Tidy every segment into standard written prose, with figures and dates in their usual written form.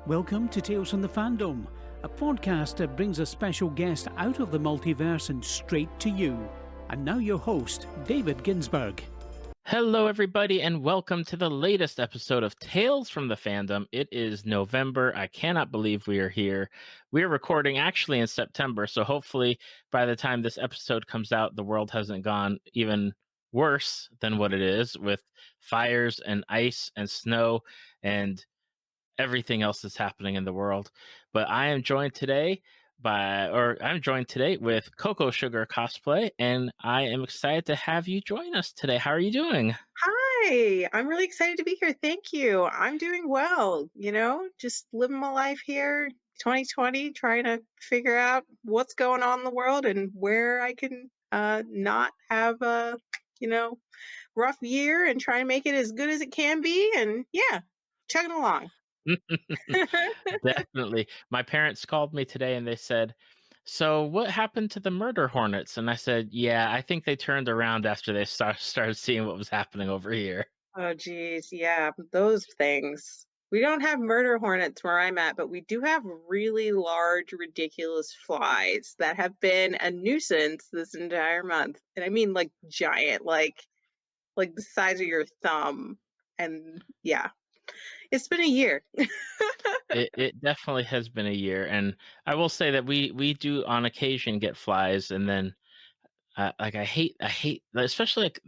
Welcome to Tales from the Fandom, a podcast that brings a special guest out of the multiverse and straight to you. And now your host, David Ginsburg. Hello, everybody, and welcome to the latest episode of Tales from the Fandom. It is November. I cannot believe we are here. We are recording actually in September, so hopefully by the time this episode comes out, the world hasn't gone even worse than what it is with fires and ice and snow and everything else that's happening in the world. But I'm joined today with Cocoa Sugar Cosplay, and I am excited to have you join us today. How are you doing? Hi, I'm really excited to be here. Thank you. I'm doing well, just living my life here, 2020, trying to figure out what's going on in the world and where I can not have a, rough year and try and make it as good as it can be. And yeah, chugging along. Definitely. My parents called me today and they said, "So what happened to the murder hornets?" And I said, "Yeah, I think they turned around after they started seeing what was happening over here." Oh, geez. Yeah, those things. We don't have murder hornets where I'm at, but we do have really large, ridiculous flies that have been a nuisance this entire month. And I mean like giant, like the size of your thumb. And yeah, it's been a year. It definitely has been a year, and I will say that we do on occasion get flies, and then I hate, especially like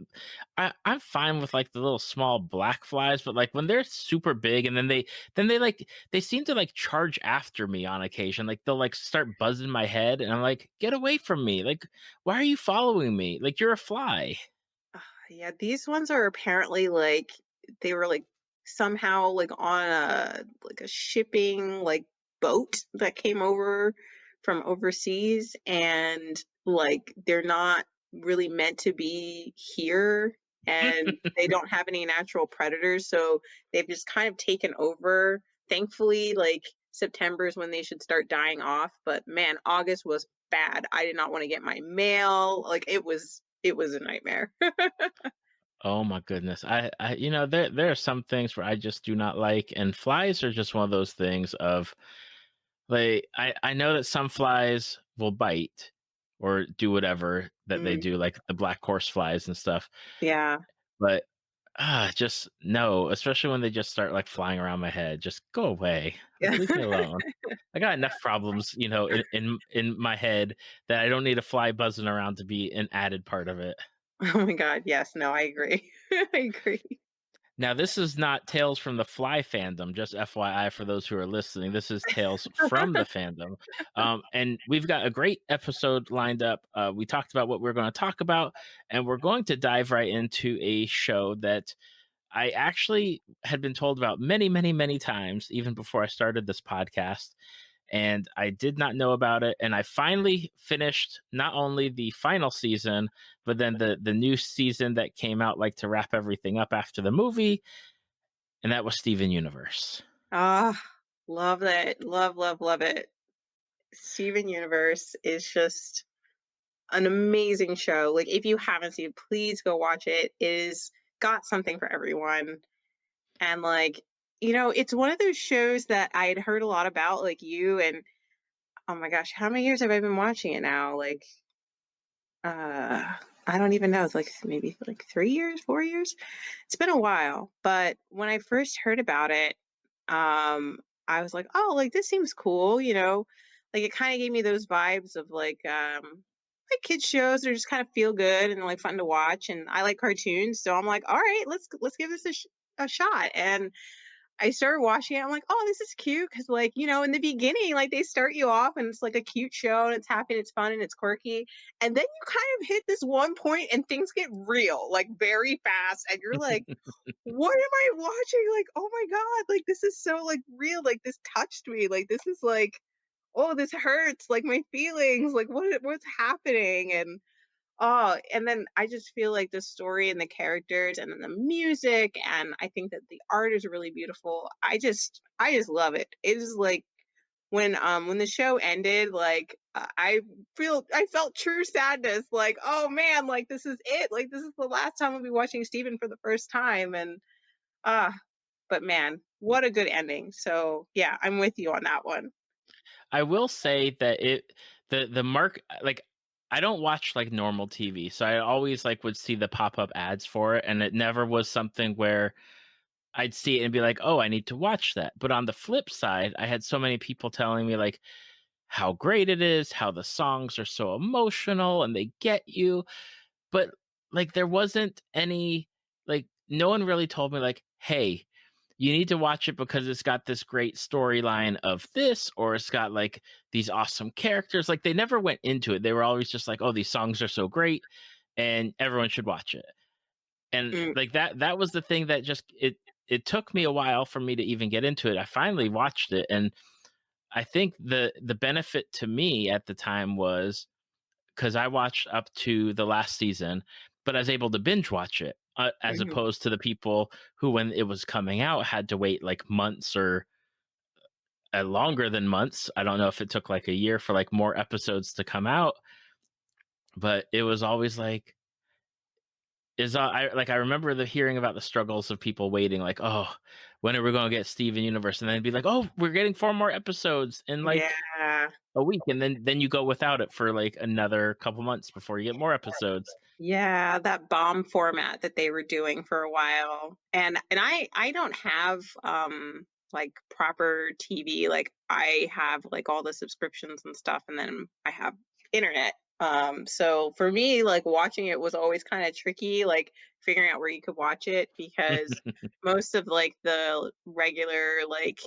I'm fine with like the little small black flies, but like when they're super big and then they seem to like charge after me on occasion. Like they'll like start buzzing my head, and I'm like, get away from me! Like, why are you following me? Like you're a fly. Yeah, these ones are apparently like they were like somehow like on a shipping like boat that came over from overseas, and like they're not really meant to be here, and they don't have any natural predators, so they've just kind of taken over. Thankfully, like September is when they should start dying off, but man, August was bad. I did not want to get my mail. Like it was a nightmare. Oh my goodness. There are some things where I just do not like, and flies are just one of those things of like I know that some flies will bite or do whatever that they Mm, do, like the black horse flies and stuff. yeah. But just no, especially when they just start like flying around my head. Just go away. Like Yeah. leave me alone. I got enough problems, in my head that I don't need a fly buzzing around to be an added part of it. Oh my God. Yes. No, I agree. I agree. Now, this is not Tales from the Fly fandom, just FYI for those who are listening. This is Tales from the fandom. And we've got a great episode lined up. We talked about what we're going to talk about, and we're going to dive right into a show that I actually had been told about many, many, many times, even before I started this podcast. And I did not know about it. And I finally finished not only the final season, but then the new season that came out, like to wrap everything up after the movie. And that was Steven Universe. Ah, love that. Love, love, love it. Steven Universe is just an amazing show. Like, if you haven't seen it, please go watch it. It is got something for everyone. And like, it's one of those shows that I had heard a lot about, like you, and oh my gosh, how many years have I been watching it now? Like, I don't even know. It's like maybe like 3 years, 4 years. It's been a while, but when I first heard about it, I was like, oh, like this seems cool, like it kind of gave me those vibes of like kids shows that are just kind of feel good and like fun to watch, and I like cartoons, so I'm like, all right, let's give this a shot. And I started watching it. I'm like, oh, this is cute. Cause like, in the beginning, like they start you off and it's like a cute show and it's happy, and it's fun and it's quirky. And then you kind of hit this one point and things get real, like very fast. And you're like, what am I watching? Like, oh my God, like this is so like real. Like this touched me. Like this is like, oh, this hurts. Like my feelings, like what's happening? And then I just feel like the story and the characters and then the music, and I think that the art is really beautiful. I just love it. It is like when the show ended, like I felt true sadness. Like, oh man, like this is it. Like this is the last time I'll be watching Steven for the first time, and but man, what a good ending. So yeah, I'm with you on that one. I will say that the mark like I don't watch like normal TV, so I always like would see the pop-up ads for it, and it never was something where I'd see it and be like, "Oh, I need to watch that." But on the flip side, I had so many people telling me like how great it is, how the songs are so emotional and they get you. But like there wasn't any like no one really told me like, "Hey, you need to watch it because it's got this great storyline of this or it's got like these awesome characters." Like they never went into it. They were always just like, "Oh, these songs are so great and everyone should watch it." And Mm, like that was the thing that just it took me a while for me to even get into it. I finally watched it, and I think the benefit to me at the time was because I watched up to the last season, but I was able to binge watch it, as mhm. opposed to the people who, when it was coming out, had to wait like months or longer than months. I don't know if it took like a year for like more episodes to come out, but it was always like, I remember the hearing about the struggles of people waiting, like, oh, when are we going to get Steven Universe? And then it'd be like, oh, we're getting 4 more episodes in like Yeah. a week, and then you go without it for like another couple months before you get more episodes. Yeah, that bomb format that they were doing for a while. And I don't have like proper TV. Like I have like all the subscriptions and stuff, and then I have internet. So for me, like watching it was always kind of tricky, like figuring out where you could watch it because most of like the regular like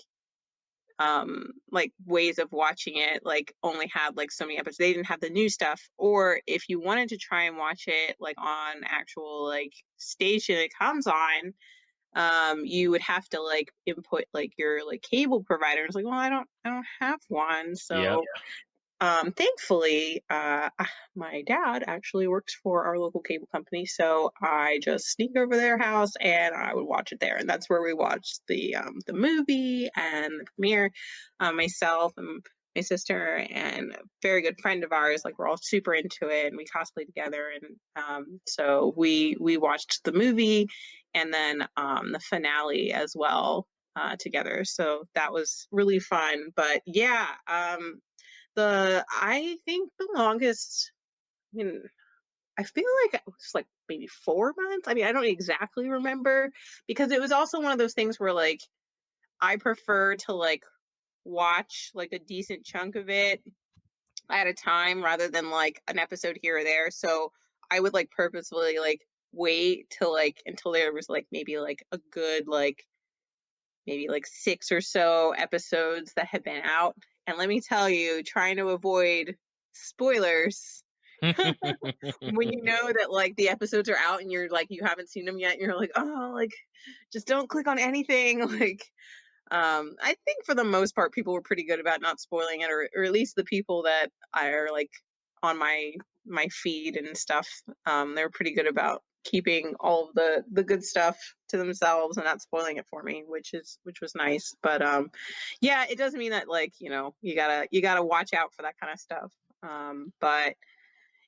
ways of watching it like only had like so many episodes. They didn't have the new stuff. Or if you wanted to try and watch it like on actual like station it comes on, you would have to like input like your like cable provider. It's like, well, I don't have one. Yep. So thankfully, my dad actually works for our local cable company, so I just sneak over their house and I would watch it there, and that's where we watched the movie and the premiere. Myself and my sister and a very good friend of ours, like we're all super into it, and we cosplay together, and so we watched the movie and then the finale as well together. So that was really fun. But yeah, I think the longest, I mean, I feel like it was like maybe 4 months. I mean, I don't exactly remember because it was also one of those things where like I prefer to like watch like a decent chunk of it at a time rather than like an episode here or there. So I would like purposefully like wait till like until there was like maybe like a good like maybe like 6 or so episodes that had been out. And let me tell you, trying to avoid spoilers when you know that like the episodes are out and you're like you haven't seen them yet, and you're like, oh, like just don't click on anything. Like I think for the most part people were pretty good about not spoiling it, or at least the people that are like on my feed and stuff. They're pretty good about keeping all of the good stuff to themselves and not spoiling it for me, which was nice. But yeah, it doesn't mean that like, you gotta watch out for that kind of stuff. But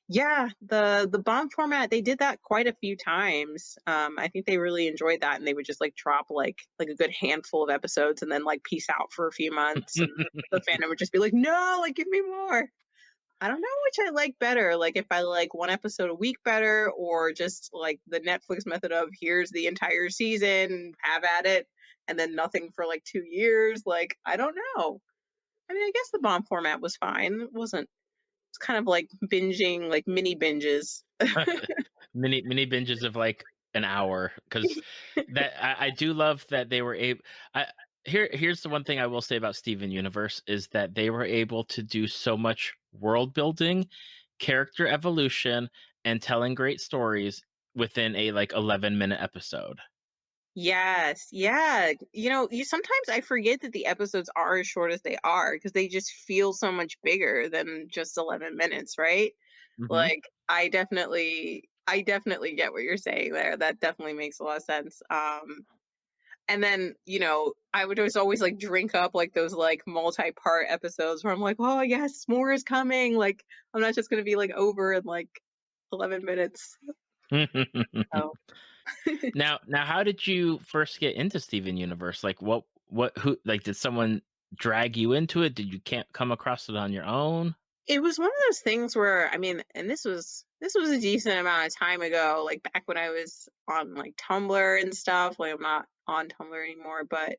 yeah, the bomb format, they did that quite a few times. I think they really enjoyed that, and they would just like drop like a good handful of episodes and then like peace out for a few months, and the fandom would just be like, no, like give me more. I don't know which I like better. Like if I like one episode a week better, or just like the Netflix method of here's the entire season, have at it, and then nothing for like 2 years. Like I don't know. I mean, I guess the bomb format was fine. It wasn't. It's kind of like binging, like mini binges. Mini binges of like an hour, because that I do love that they were able. Here's the one thing I will say about Steven Universe is that they were able to do so much world building, character evolution, and telling great stories within a like 11-minute episode. Yes, yeah. You sometimes I forget that the episodes are as short as they are because they just feel so much bigger than just 11 minutes, right? Hmm. Like I definitely get what you're saying there. That definitely makes a lot of sense. And then, I would just always like drink up like those like multi-part episodes where I'm like, oh yes, more is coming. Like I'm not just gonna be like over in like 11 minutes. Oh. Now, how did you first get into Steven Universe? Like, who, like, did someone drag you into it? Did you can't come across it on your own? It was one of those things where, I mean, and this was a decent amount of time ago, like back when I was on like Tumblr and stuff. Like I'm not on Tumblr anymore, but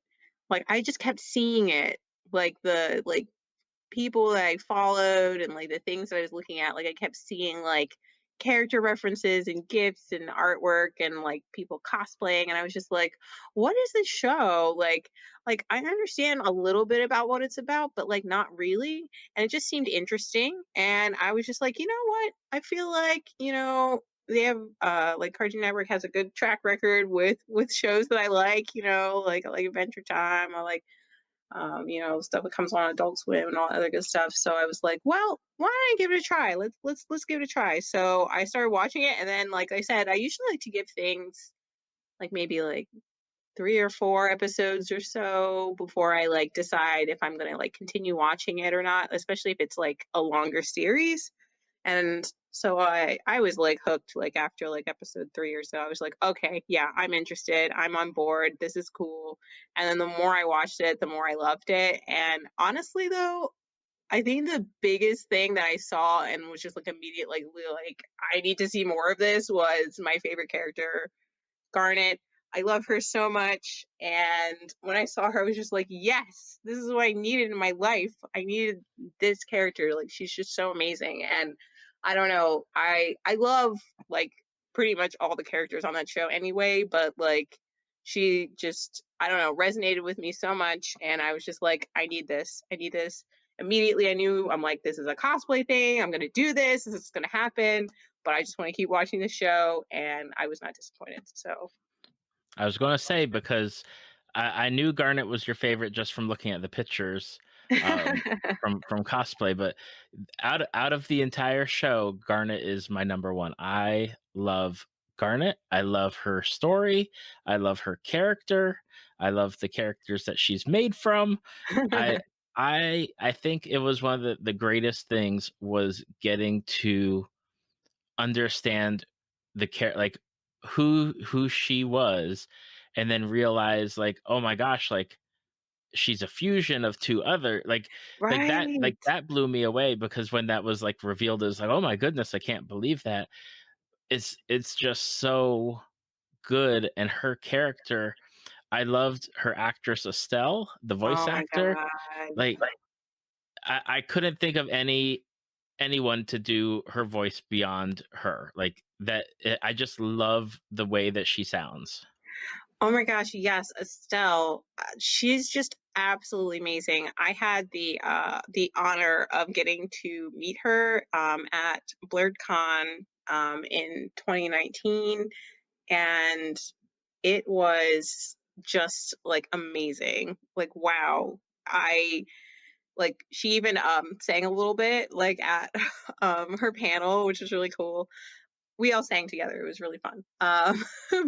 like I just kept seeing it, like the like people that I followed and like the things that I was looking at, like I kept seeing like character references and gifs and artwork and like people cosplaying, and I was just like, what is this show? Like I understand a little bit about what it's about, but like not really. And it just seemed interesting. And I was just like, you know what? I feel like, they have like Cartoon Network has a good track record with shows that I like, like I like Adventure Time, I like stuff that comes on Adult Swim and all that other good stuff. So I was like, well, why don't I give it a try? Let's give it a try. So I started watching it, and then, like I said, I usually like to give things like maybe like 3 or 4 episodes or so before I like decide if I'm gonna like continue watching it or not, especially if it's like a longer series. And so I was like hooked like after like episode 3 or so. I was like, okay, yeah, I'm interested. I'm on board. This is cool. And then the more I watched it, the more I loved it. And honestly though, I think the biggest thing that I saw and was just like immediate like I need to see more of this was my favorite character, Garnet. I love her so much. And when I saw her, I was just like, yes, this is what I needed in my life. I needed this character. Like she's just so amazing. And I don't know, I love like pretty much all the characters on that show anyway, but like she just, I don't know, resonated with me so much. And I was just like, I need this. I need this. Immediately I knew, I'm like, this is a cosplay thing. I'm gonna do this. This is gonna happen. But I just want to keep watching the show, and I was not disappointed. So I was going to say, because I knew Garnet was your favorite just from looking at the pictures, um, from cosplay, but out of the entire show, Garnet is my number one. I love Garnet. I love her story. I love her character. I love the characters that she's made from. I I think it was one of the greatest things was getting to understand the like who she was, and then realize, like, oh my gosh, like she's a fusion of two other, Right. like that blew me away, because when that was like revealed, it was like, oh my goodness, I can't believe that. It's just so good. And her character, I loved her actress Estelle, the voice Oh my actor. god. Like, I couldn't think of anyone to do her voice beyond her. Like that, I just love the way that she sounds. Oh my gosh, yes, Estelle. She's just absolutely amazing. I had the honor of getting to meet her at BlurredCon in 2019, and it was just like amazing. Like wow. I like she even sang a little bit like at her panel, which was really cool. We all sang together. It was really fun.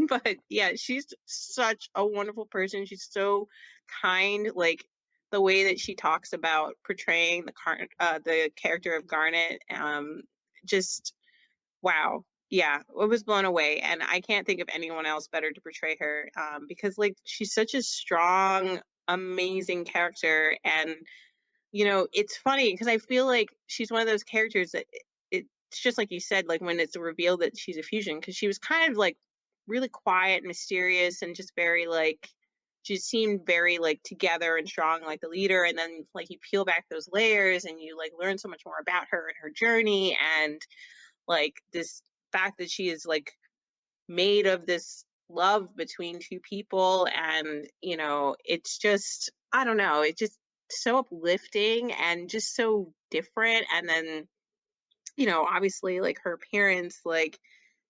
But yeah, she's such a wonderful person. She's so kind. Like the way that she talks about portraying the character of Garnet, just wow. Yeah, I was blown away, and I can't think of anyone else better to portray her, because like she's such a strong, amazing character. And it's funny because I feel like she's one of those characters that it's just like you said, like when it's revealed that she's a fusion, because she was kind of like really quiet, mysterious, and just very like she seemed very like together and strong, like the leader. And then like you peel back those layers and you like learn so much more about her and her journey, and like this fact that she is like made of this love between two people. And it's just, I don't know, it's just so uplifting and just so different. And then obviously like her appearance, like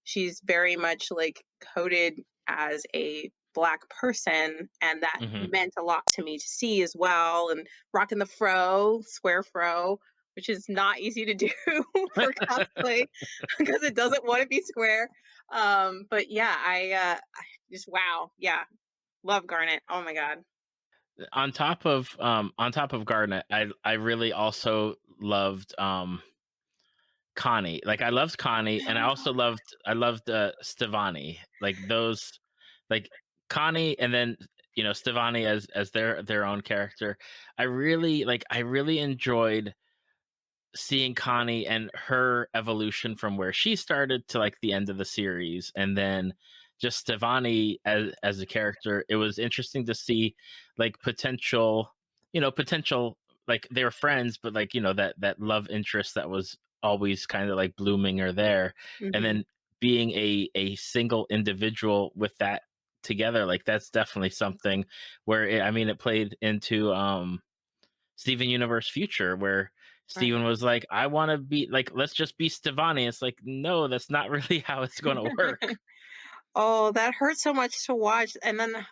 she's very much like coded as a black person, and that Hmm. meant a lot to me to see as well. And rocking the fro, square fro, which is not easy to do for cosplay because it doesn't want to be square. But yeah, I just wow, yeah, love Garnet. Oh my god. On top of Garnet, I really also loved Connie. Like I loved Connie, and I loved Stevani. Like those, like Connie, and then Stevani as their own character. I really enjoyed seeing Connie and her evolution from where she started to like the end of the series, and then just Stevani as a character. It was interesting to see like potential like they were friends, but like that love interest that was always kind of like blooming or there, and Hmm. then being a single individual with that together, like that's definitely something where it played into Steven Universe Future, where Right. Steven was like, I want to be like, let's just be Stevani. It's like, no, that's not really how it's going to work. Oh, that hurt so much to watch. And then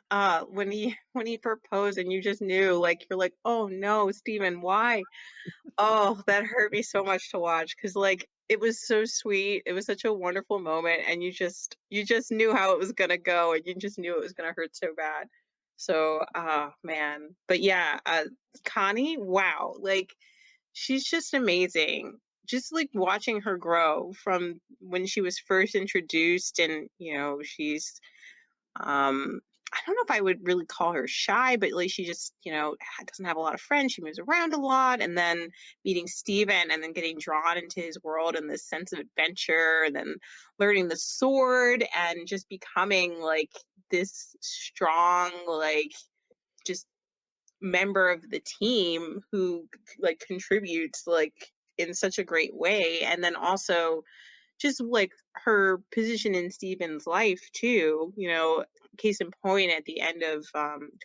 when he proposed and you just knew, like you're like, oh no, Steven, why? Oh, that hurt me so much to watch because like it was so sweet. It was such a wonderful moment, and you just knew how it was gonna go, and you just knew it was gonna hurt so bad. So, man. But yeah, Connie, wow, like she's just amazing. Just like watching her grow from when she was first introduced, and she's um, I don't know if I would really call her shy, but like she just, doesn't have a lot of friends. She moves around a lot, and then meeting Steven and then getting drawn into his world and this sense of adventure, and then learning the sword and just becoming like this strong, like just member of the team who like contributes like in such a great way. And then also just like her position in Steven's life too, case in point at the end of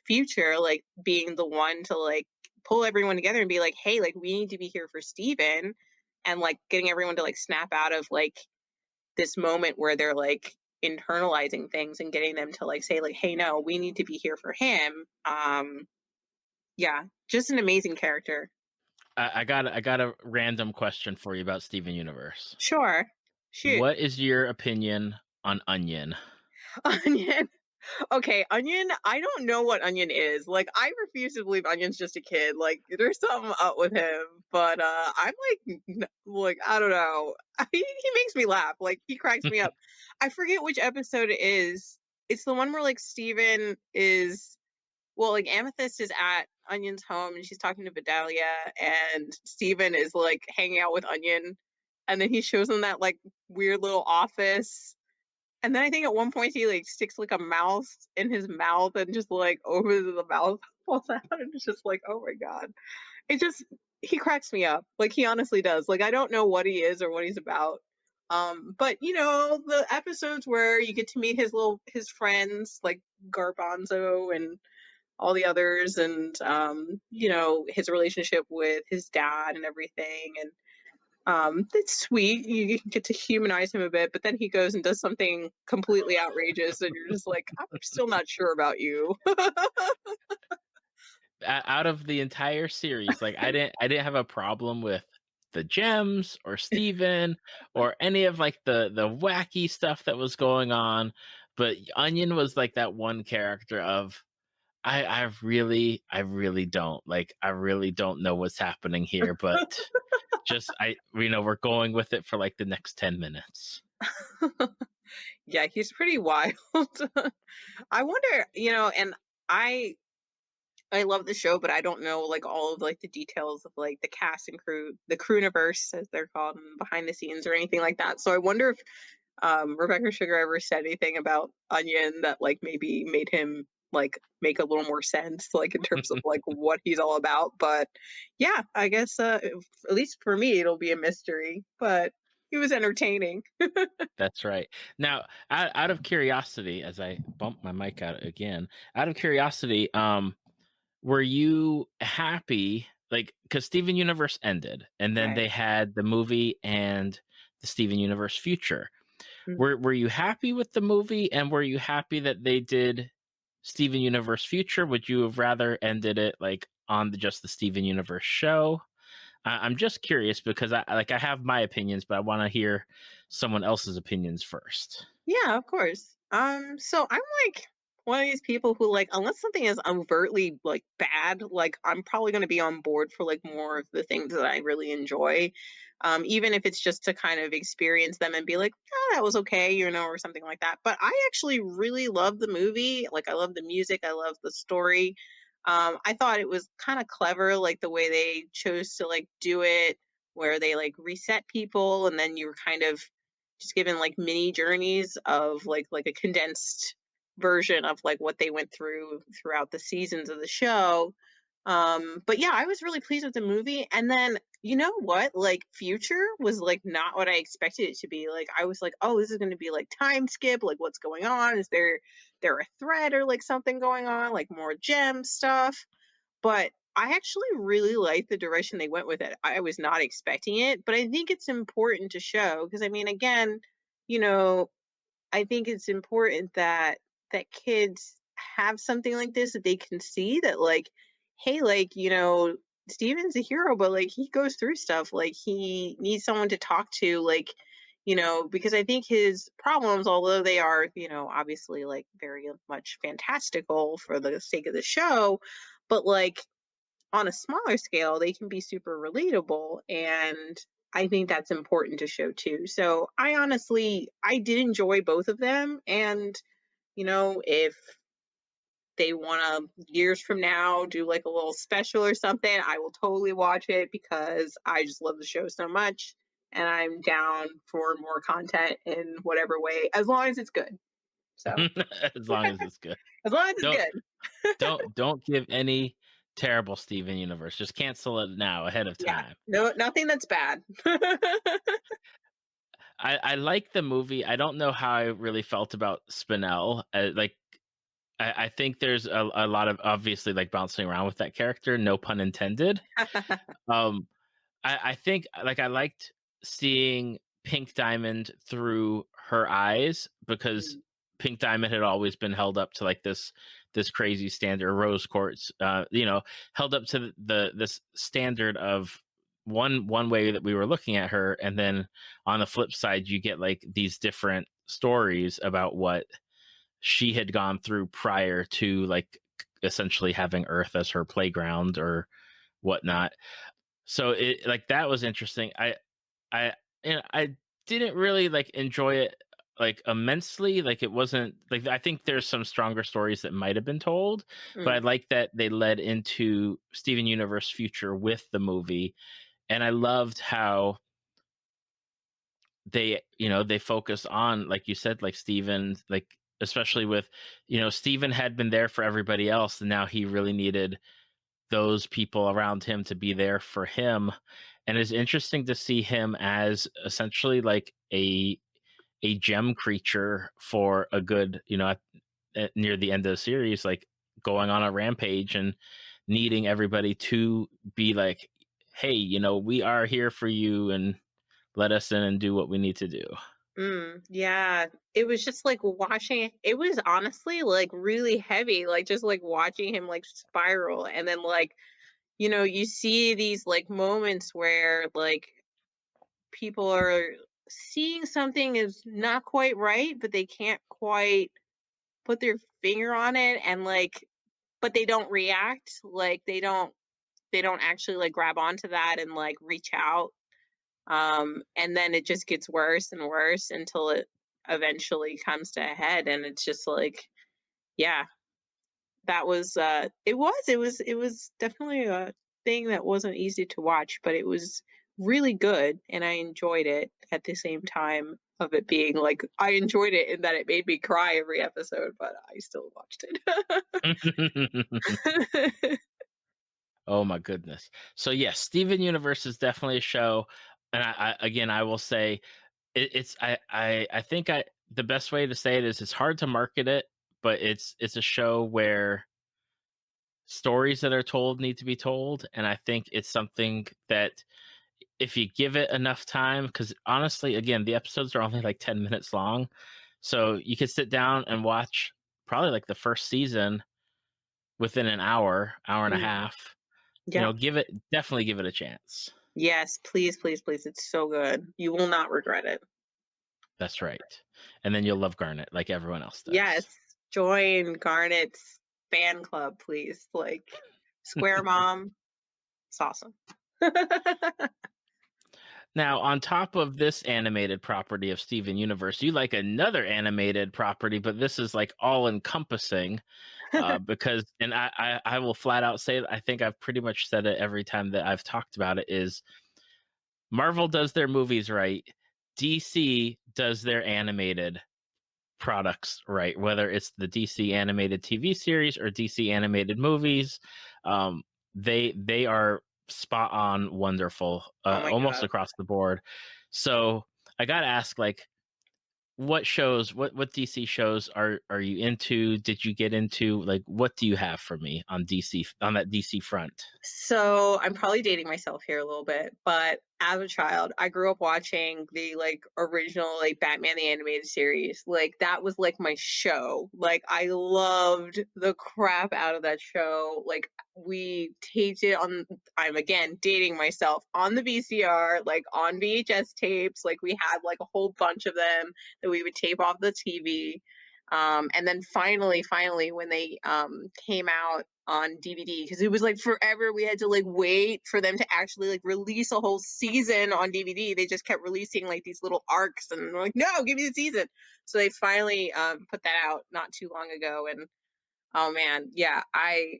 Future, like being the one to like pull everyone together and be like, hey, like we need to be here for Steven, and like getting everyone to like snap out of like this moment where they're like internalizing things and getting them to like say like, hey, no, we need to be here for him. Yeah, just an amazing character. I got a random question for you about Steven Universe. Sure. Shoot. What is your opinion on Onion? Onion. Okay, Onion, I don't know what Onion is. Like, I refuse to believe Onion's just a kid. Like, there's something up with him. But I'm like, like I don't know. He makes me laugh. Like, he cracks me up. I forget which episode it is. It's the one where like Steven is, well, like Amethyst is at Onion's home and she's talking to Vidalia, and Steven is like hanging out with Onion, and then he shows them that like weird little office, and then I think at one point he like sticks like a mouse in his mouth and just like opens the mouth falls out, and it's just like, oh my god. It just He cracks me up. Like he honestly does. Like I don't know what he is or what he's about. But the episodes where you get to meet his friends like Garbanzo and all the others, and his relationship with his dad and everything, and it's sweet. You get to humanize him a bit, but then he goes and does something completely outrageous, and you're just like, I'm still not sure about you. Out of the entire series, like I didn't have a problem with the gems or Steven or any of like the wacky stuff that was going on, but Onion was like that one character of I really don't know what's happening here, but just we're going with it for like the next 10 minutes. Yeah, he's pretty wild. I wonder, and I I love the show, but I don't know like all of like the details of like the cast and crew, the crewniverse as they're called, and behind the scenes or anything like that. So I wonder if Rebecca Sugar ever said anything about Onion that like maybe made him like make a little more sense, like in terms of like what he's all about. But yeah, I guess at least for me it'll be a mystery. But he was entertaining. That's right. Now, out of curiosity, as I bump my mic out again, out of curiosity, were you happy? Like, because Steven Universe ended, and then Right. they had the movie and the Steven Universe Future. Mm. Were you happy with the movie, and were you happy that they did Steven Universe Future? Would you have rather ended it like on just the Steven Universe show? I'm just curious because I have my opinions, but I want to hear someone else's opinions first. Yeah, of course. So I'm like one of these people who, like, unless something is overtly, like, bad, like, I'm probably gonna be on board for, like, more of the things that I really enjoy, even if it's just to kind of experience them and be like, "Oh, that was okay," or something like that. But I actually really love the movie. Like, I love the music, I love the story. I thought it was kinda clever, like, the way they chose to, like, do it, where they, like, reset people, and then you were kind of just given, like, mini journeys of, like a condensed version of, like, what they went through throughout the seasons of the show. But yeah, I was really pleased with the movie, and then, you know what? Like, Future was, like, not what I expected it to be. Like, I was like, "Oh, this is gonna be, like, time skip, like, what's going on? Is there a thread or, like, something going on, like, more gem stuff?" But I actually really like the direction they went with it. I was not expecting it, but I think it's important to show because, I mean, again, you know, I think it's important that kids have something like this that they can see that, like, hey, like, Steven's a hero, but, like, he goes through stuff. Like, he needs someone to talk to, like, because I think his problems, although they are, obviously, like, very much fantastical for the sake of the show, but, like, on a smaller scale, they can be super relatable, and I think that's important to show too. So I did enjoy both of them, and if they want to years from now do like a little special or something, I will totally watch it because I just love the show so much, and I'm down for more content in whatever way, as long as it's good. So As long as it's good. as long as it's Don't good. don't give any terrible Steven Universe. Just cancel it now ahead of Yeah, time. no, nothing that's bad. I like the movie. I don't know how I really felt about Spinell. I think there's a lot of obviously like bouncing around with that character. No pun intended. Um, I think like I liked seeing Pink Diamond through her eyes because Mm, Pink Diamond had always been held up to like this crazy standard, rose quartz, held up to this standard of one way that we were looking at her, and then on the flip side, you get like these different stories about what she had gone through prior to like essentially having Earth as her playground or whatnot. So it like that was interesting. I I didn't really like enjoy it like immensely. Like it wasn't like I think there's some stronger stories that might have been told, but I mm, like that they led into Steven Universe future with the movie. And I loved how they focus on, like you said, like Steven, like especially with, Steven had been there for everybody else, and now he really needed those people around him to be there for him. And it's interesting to see him as essentially like a gem creature for a good, near the end of the series, like going on a rampage and needing everybody to be like, hey, we are here for you and let us in and do what we need to do. yeah. It was just like watching it was honestly like really heavy, like just like watching him like spiral, and then like, you see these like moments where like people are seeing something is not quite right, but they can't quite put their finger on it, and like but they don't react, like they don't actually like grab onto that and like reach out. And then it just gets worse and worse until it eventually comes to a head, and it's just like, yeah, that was it was definitely a thing that wasn't easy to watch, but it was really good, and I enjoyed it at the same time of it being like I enjoyed it in that it made me cry every episode, but I still watched it. Oh my goodness. So yes, Steven Universe is definitely a show. And again, I will say I think the best way to say it is it's hard to market it, but it's a show where stories that are told need to be told. And I think it's something that if you give it enough time, because honestly, again, the episodes are only like 10 minutes long. So you could sit down and watch probably like the first season within an hour and a Mm, half. yeah. Definitely give it a chance. Yes, please, please, please. It's so good. You will not regret it. That's right. And then you'll love Garnet like everyone else Yes. does. join Garnet's fan club, please. Like, Square Mom, it's awesome. Now, on top of this animated property of Steven Universe, you like another animated property, but this is like all encompassing. Because, and I will flat out say that I think I've pretty much said it every time that I've talked about it, is Marvel does their movies right, DC does their animated products right, whether it's the DC animated TV series or DC animated movies. They are spot on wonderful, Oh my almost god. across the board. So I gotta ask, like, what shows, what DC shows are you into? Did you get into, like, what do you have for me on DC, on that DC front? So I'm probably dating myself here a little bit, but as a child, I grew up watching the like original like Batman the animated series. Like that was like my show. Like I loved the crap out of that show. Like we taped it on, I'm again dating myself, on the VCR, like on VHS tapes. Like we had like a whole bunch of them that we would tape off the TV. And then finally, when they came out on DVD, because it was like forever we had to like wait for them to actually like release a whole season on DVD. They just kept releasing like these little arcs, and we're like, no, give me the season. So they finally put that out not too long ago, and oh man, yeah, I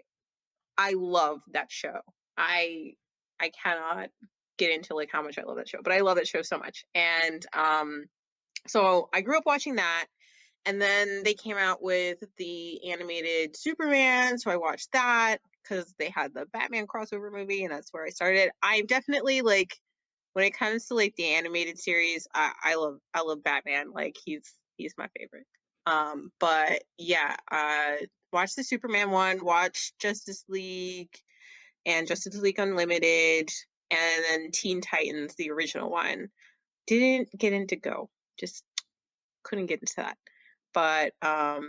love that show. I I cannot get into like how much I love that show, but I love that show so much. And so I grew up watching that, and then they came out with the animated Superman, so I watched that because they had the Batman crossover movie, and that's where I started. I'm definitely like, when it comes to like the animated series, I love Batman. Like he's my favorite. But yeah, watch the Superman one, watch Justice League and Justice League Unlimited, and then Teen Titans, the original one. Didn't get into Go, just couldn't get into that. But I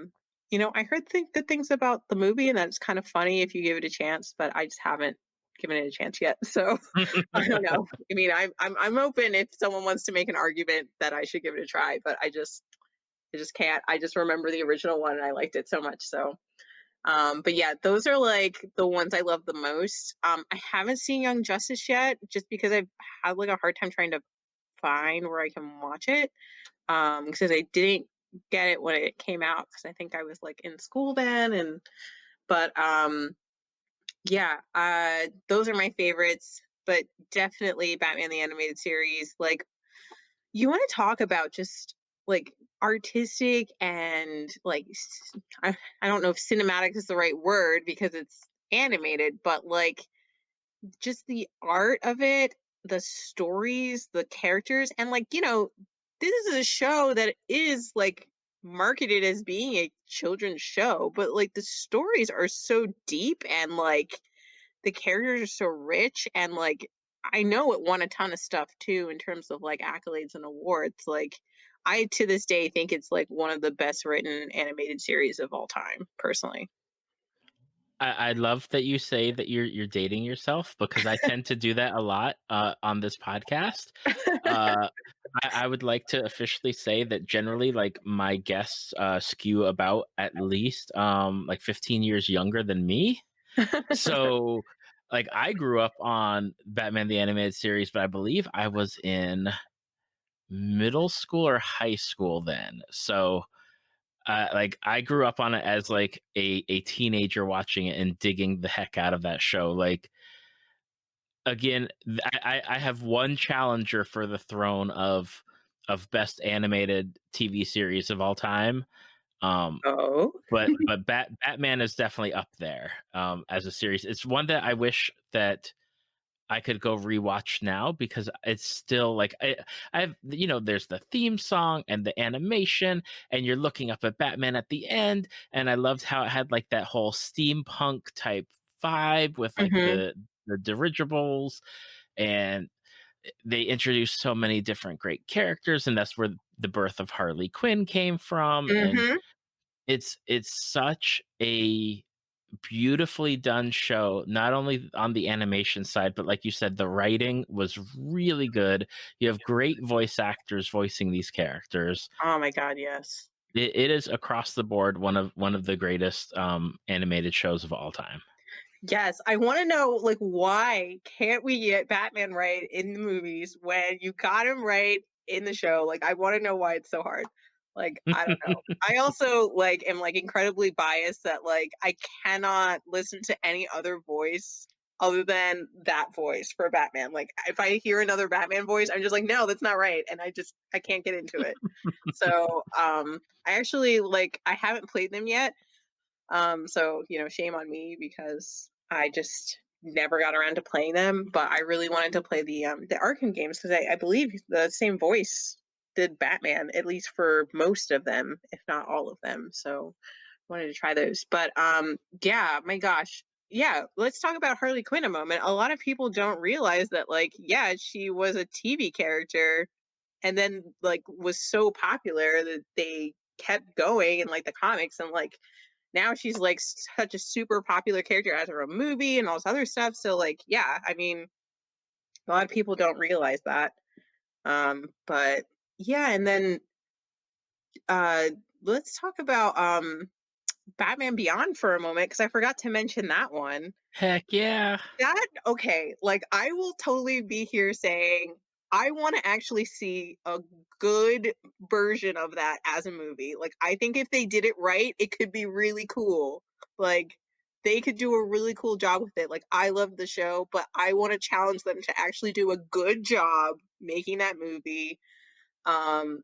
heard good things about the movie, and that it's kind of funny if you give it a chance, but I just haven't given it a chance yet. So I don't know. I mean, I'm open if someone wants to make an argument that I should give it a try, but I just can't. I just remember the original one and I liked it so much. So but yeah, those are like the ones I love the most. I haven't seen Young Justice yet, just because I've had like a hard time trying to find where I can watch it. Because I didn't get it when it came out, because I think I was like in school then. And but yeah, those are my favorites, but definitely Batman the Animated Series. Like, you want to talk about just like artistic and like I don't know if cinematic is the right word because it's animated, but like just the art of it, the stories, the characters, and like, this is a show that is like marketed as being a children's show, but like the stories are so deep, and like the characters are so rich, and like I know it won a ton of stuff too in terms of like accolades and awards. Like I to this day think it's like one of the best written animated series of all time, personally. I love that you say that you're dating yourself, because I tend to do that a lot on this podcast. Uh, I would like to officially say that generally, like, my guests skew about at least like 15 years younger than me. So, like, I grew up on Batman the Animated Series, but I believe I was in middle school or high school then. So like, I grew up on it as like a teenager watching it and digging the heck out of that show. Like, again, I have one challenger for the throne of best animated TV series of all time. Um, Oh. but Batman is definitely up there as a series. It's one that I wish that I could go rewatch now, because it's still like I've there's the theme song and the animation, and you're looking up at Batman at the end, and I loved how it had like that whole steampunk type vibe with like Mhm. the dirigibles, and they introduced so many different great characters, and that's where the birth of Harley Quinn came from. And Mhm. it's such a beautifully done show, not only on the animation side, but like you said, the writing was really good. You have great voice actors voicing these characters. Oh my god, yes. It is across the board one of the greatest animated shows of all time. Yes, I want to know like why can't we get Batman right in the movies when you got him right in the show? Like I want to know why it's so hard. Like I don't know. I also like am like incredibly biased that like I cannot listen to any other voice other than that voice for Batman. Like if I hear another Batman voice, I'm just like no, that's not right and I can't get into it. So, I actually like I haven't played them yet. So, shame on me because I just never got around to playing them, but I really wanted to play the Arkham games because I believe the same voice did Batman, at least for most of them, if not all of them. So wanted to try those. But yeah, my gosh. Yeah, let's talk about Harley Quinn a moment. A lot of people don't realize that like, yeah, she was a TV character and then like was so popular that they kept going in like the comics and like now she's like such a super popular character as her own movie and all this other stuff. So like, yeah, I mean, a lot of people don't realize that. But yeah, and then uh let's talk about Batman Beyond for a moment because I forgot to mention that one. Heck yeah. That okay, like I will totally be here saying I want to actually see a good version of that as a movie. Like I think if they did it right, it could be really cool. Like they could do a really cool job with it. Like I love the show, but I want to challenge them to actually do a good job making that movie. Um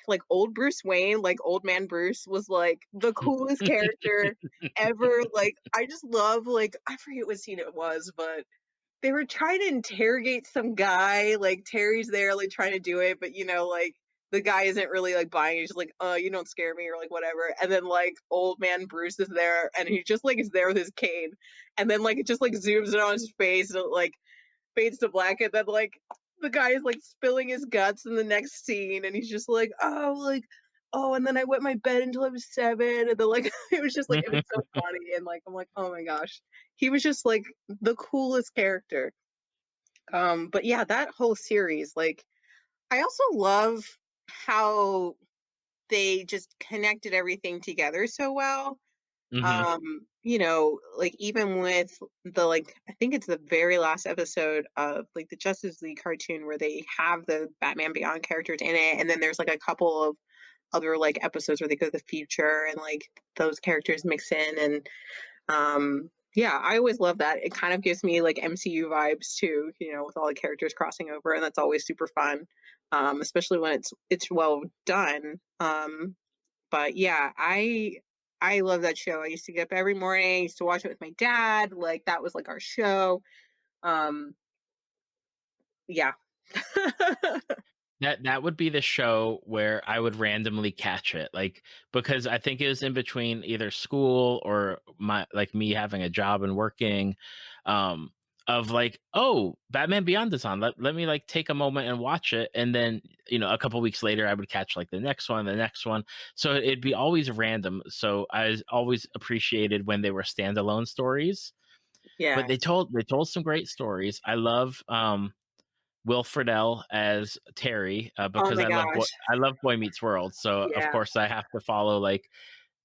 like old Bruce Wayne, like old man Bruce was like the coolest character ever. Like I just love like I forget what scene it was, but they were trying to interrogate some guy, like Terry's there like trying to do it, but like the guy isn't really like buying it. He's just like, you don't scare me or like whatever. And then like old man Bruce is there and he just like is there with his cane. And then like it just like zooms in on his face and it like fades to black and then like the guy is like spilling his guts in the next scene and he's just like, oh, and then I wet my bed until I was 7 and then like it was so funny and like I'm like, oh my gosh. He was just like the coolest character. But yeah, that whole series, like I also love how they just connected everything together so well. Hmm. Like even with the like I think it's the very last episode of like the Justice League cartoon where they have the Batman Beyond characters in it, and then there's like a couple of other like episodes where they go to the future and like those characters mix in and yeah, I always love that. It kind of gives me like MCU vibes too, with all the characters crossing over and that's always super fun. Especially when it's well done. But yeah, I love that show. I used to get up every morning, I used to watch it with my dad, like that was like our show. Um yeah. That would be the show where I would randomly catch it, like because I think it was in between either school or my like me having a job and working, um, of like, oh, Batman Beyond is on. Let me like take a moment and watch it, and then a couple weeks later I would catch like the next one, the next one. So it'd be always random. So always appreciated when they were standalone stories, but Yes. they told some great stories. I love Will Friedle as Terry Oh because my gosh. I love Boy Meets World. So of Yeah. course I have to follow like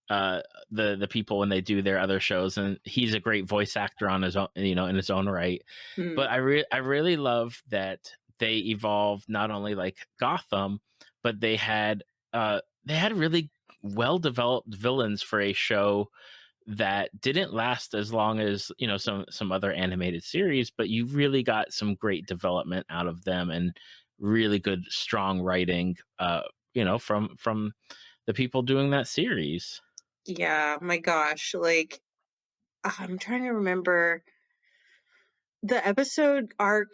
the people when they do their other shows, and he's a great voice actor on his own, in his own right. Mm. But I really love that they evolved not only like Gotham, but they had really well developed villains for a show that didn't last as long as some other animated series, but you really got some great development out of them and really good strong writing from the people doing that series. Yeah, my gosh. Like I'm trying to remember the episode arc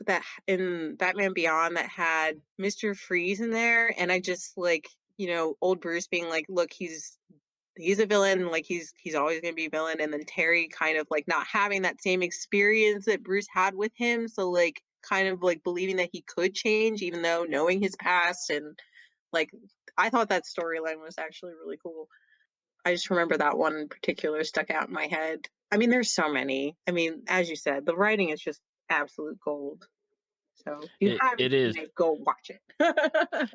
in Batman Beyond that had Mr. Freeze in there, and I just like, old Bruce being like, look, he's a villain, like he's always gonna be a villain, and then Terry kind of like not having that same experience that Bruce had with him, so like kind of like believing that he could change even though knowing his past and like I thought that storyline was actually really cool. I just remember that one in particular stuck out in my head. I mean, there's so many. I mean, as you said, the writing is just absolute gold. So if you It haven't is. seen it, go watch it.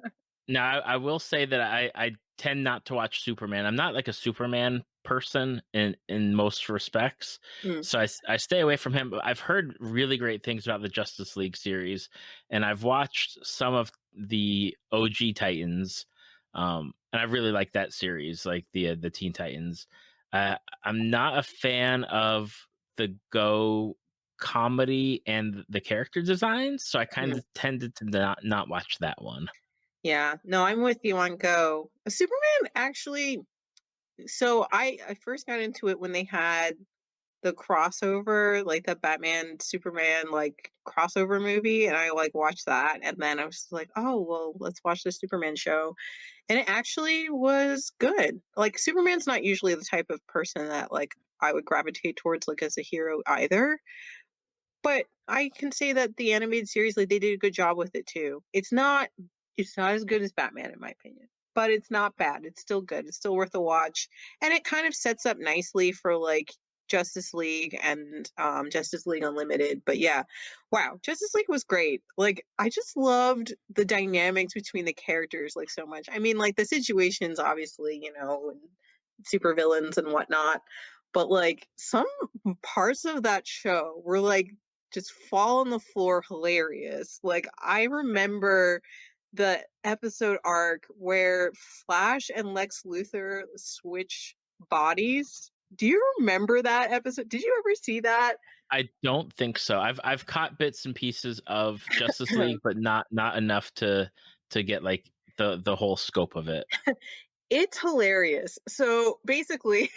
Now I will say that I tend not to watch Superman. I'm not like a Superman person in most respects, Mm, so I stay away from him. But I've heard really great things about the Justice League series, and I've watched some of the OG Titans, and I really like that series, like the Teen Titans. I'm not a fan of the Go comedy and the character designs, so I kind mm. of tended to not watch that one. Yeah, no, I'm with you on Go. Superman actually, so I first got into it when they had the crossover, like the Batman Superman like crossover movie, and I like watched that, and then I was just like, oh well, let's watch the Superman show, and it actually was good. Like Superman's not usually the type of person that like I would gravitate towards like as a hero either, but I can say that the animated series, like, they did a good job with it too. It's not as good as Batman in my opinion, but it's not bad. It's still good. It's still worth a watch, and it kind of sets up nicely for, like, Justice League and, Justice League Unlimited, but yeah. Wow, Justice League was great. Like, I just loved the dynamics between the characters, like, so much. I mean, like, the situations obviously, and supervillains and whatnot, but, like, some parts of that show were, like, just fall on the floor hilarious. Like, I remember the episode arc where Flash and Lex Luthor switch bodies. Do you remember that episode? Did you ever see that? I don't think so. I've caught bits and pieces of Justice League, but not enough to get like the whole scope of it. It's hilarious. So basically,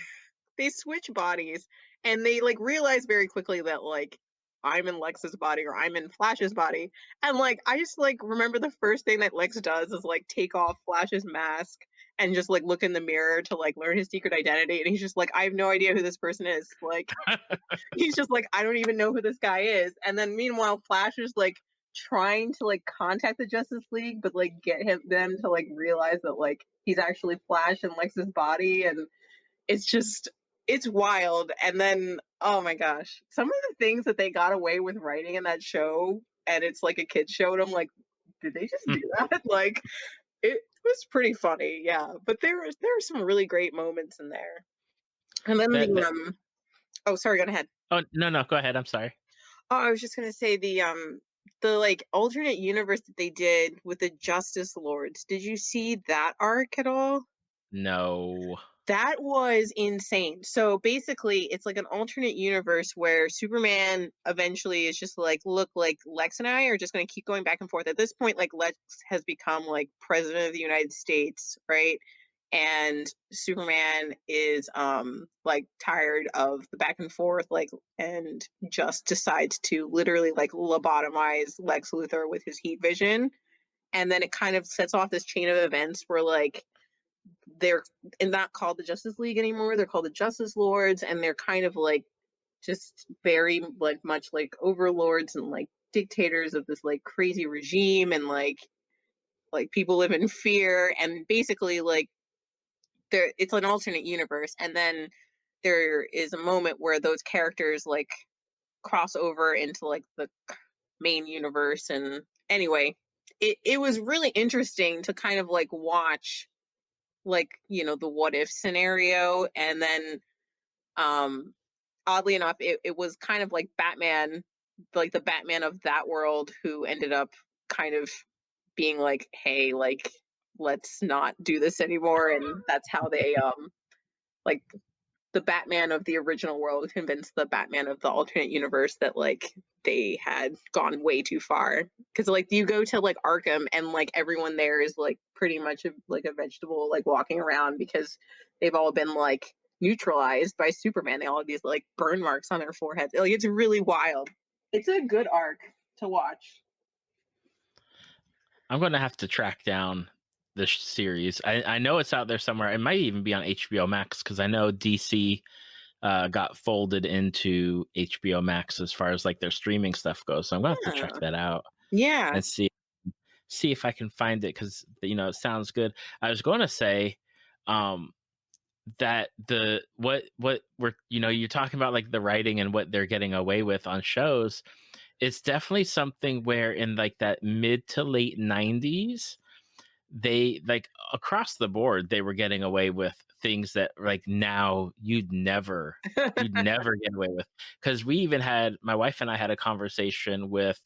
they switch bodies and they like realize very quickly that like I'm in Lex's body or I'm in Flash's body. And like I just like remember the first thing that Lex does is like take off Flash's mask and just like look in the mirror to like learn his secret identity. And he's just like, I have no idea who this person is. Like he's just like, I don't even know who this guy is. And then meanwhile, Flash is like trying to like contact the Justice League, but like get them to like realize that like he's actually Flash in Lex's body. And it's just it's wild. And then oh my gosh, some of the things that they got away with writing in that show, and it's like a kid's show, and I'm like, did they just do that? Like it was pretty funny, yeah. But there are some really great moments in there. And then That, the that oh sorry, go ahead. oh no, go ahead. I'm sorry. Oh, I was just gonna say the like alternate universe that they did with the Justice Lords. Did you see that arc at all? No. That was insane. So basically, it's like an alternate universe where Superman eventually is just like, look, like Lex and I are just going to keep going back and forth. At this point, like Lex has become like president of the United States, right? And Superman is like tired of the back and forth, like, and just decides to literally like lobotomize Lex Luthor with his heat vision. And then it kind of sets off this chain of events where like they're not called the Justice League anymore. They're called the Justice Lords, and they're kind of like just very like much like overlords and like dictators of this like crazy regime, and like people live in fear, and basically like there it's an alternate universe, and then there is a moment where those characters like cross over into like the main universe. And anyway, it was really interesting to kind of like watch like the what if scenario. And then um oddly enough, it was kind of like Batman, like the Batman of that world, who ended up kind of being like, hey, like let's not do this anymore. And that's how they like the Batman of the original world convinced the Batman of the alternate universe that like they had gone way too far. Because like you go to like Arkham, and like everyone there is like pretty much like a vegetable, like walking around, because they've all been like neutralized by Superman. They all have these like burn marks on their foreheads. Like it's really wild. It's a good arc to watch. I'm going to have to track down this series. I know it's out there somewhere. It might even be on HBO Max, because I know DC got folded into HBO Max as far as like their streaming stuff goes. So I'm going to have to check that out Yeah. and see if I can find it, because it sounds good. I was going to say that what we're you're talking about like the writing and what they're getting away with on shows. It's definitely something where in like that mid to late 90s, they like across the board they were getting away with things that like now you'd never get away with, because we even had my wife and I had a conversation with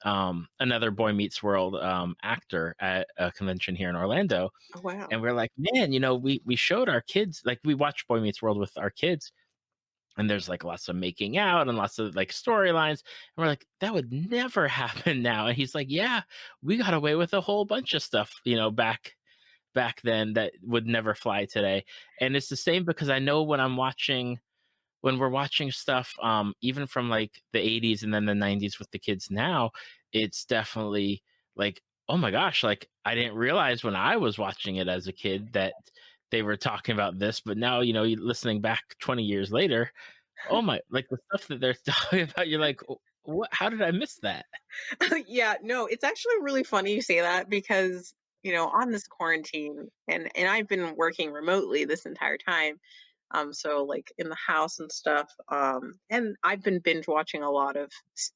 another Boy Meets World actor at a convention here in Orlando, Oh, wow. and we're like, man, we showed our kids, like we watched Boy Meets World with our kids, and there's like lots of making out and lots of like storylines, and we're like, that would never happen now. And he's like, yeah, we got away with a whole bunch of stuff, back then that would never fly today. And it's the same because I know when we're watching stuff, even from like the 80s and then the 90s with the kids now, it's definitely like, oh my gosh, like I didn't realize when I was watching it as a kid that they were talking about this, but now, you listening back 20 years later, oh my, like the stuff that they're talking about, you're like, What, how did I miss that?" Yeah, no, it's actually really funny you say that because, on this quarantine and I've been working remotely this entire time. So like in the house and stuff. And I've been binge watching a lot of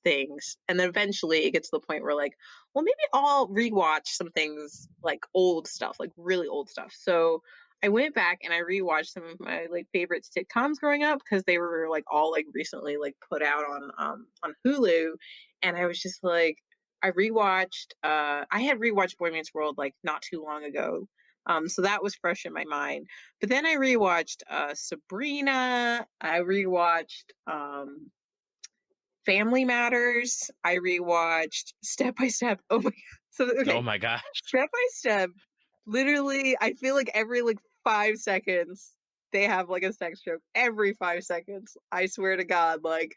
things. And then eventually it gets to the point where like, well, maybe I'll rewatch some things like old stuff, like really old stuff. So I went back and I rewatched some of my like favorite sitcoms growing up because they were like all like recently like put out on Hulu. And I was just like, I had rewatched Boy Meets World like not too long ago. So that was fresh in my mind. But then I rewatched Sabrina. I rewatched Family Matters. I rewatched Step by Step. Oh my god. So Oh okay, my gosh. Step by Step. Literally, I feel like every like 5 seconds they have like a sex joke. Every 5 seconds. I swear to God, like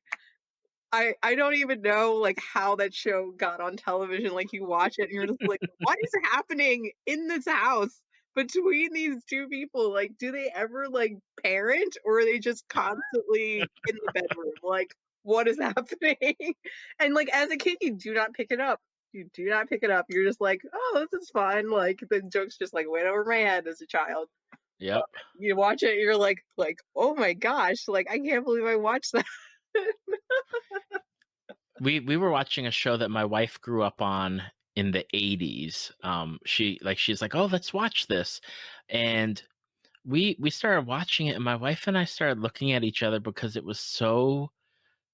I don't even know like how that show got on television. Like you watch it and you're just like, what is happening in this house between these two people? Like, do they ever like parent or are they just constantly in the bedroom? Like, what is happening? And like as a kid, you do not pick it up. You do not pick it up. You're just like, oh, this is fun. Like the jokes just like went over my head as a child. Yep. You watch it, you're like, oh my gosh, like I can't believe I watched that. We were watching a show that my wife grew up on in the 80s. She's like, "Oh, let's watch this." And we started watching it, and my wife and I started looking at each other because it was so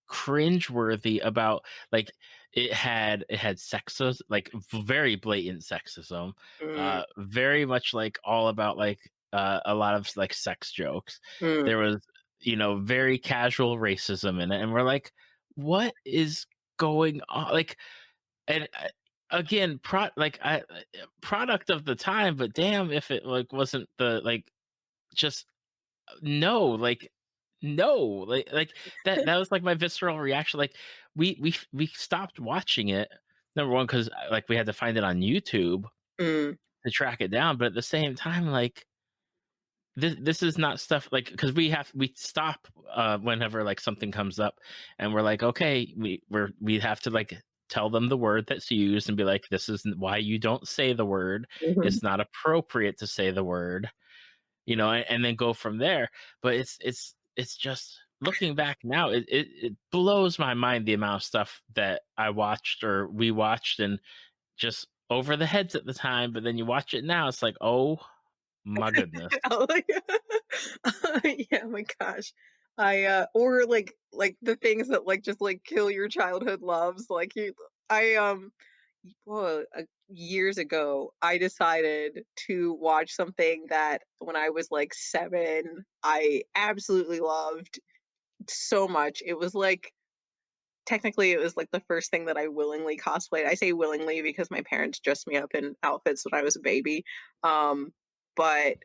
cringeworthy about like it had sexism, like very blatant sexism, Mm, very much like all about like a lot of like sex jokes. mm. There was, very casual racism in it, and we're like, what is going on? Like, and again, product of the time, but damn if it like wasn't the like just no, like no, like that was like my visceral reaction. Like we stopped watching it. Number one, because like we had to find it on YouTube Mm, to track it down, but at the same time, like this is not stuff like because we stop whenever like something comes up, and we're like, okay, we have to like tell them the word that's used and be like, this isn't why you don't say the word. mhm. It's not appropriate to say the word, and then go from there. But it's just looking back now, it blows my mind the amount of stuff that I watched or we watched and just over the heads at the time. But then you watch it now, it's like, oh my goodness. Oh, like yeah, my gosh. Or like the things that like just like kill your childhood loves. Like you I well, years ago, I decided to watch something that when I was like 7, I absolutely loved so much. It was like technically, it was, like, the first thing that I willingly cosplayed. I say willingly because my parents dressed me up in outfits when I was a baby. But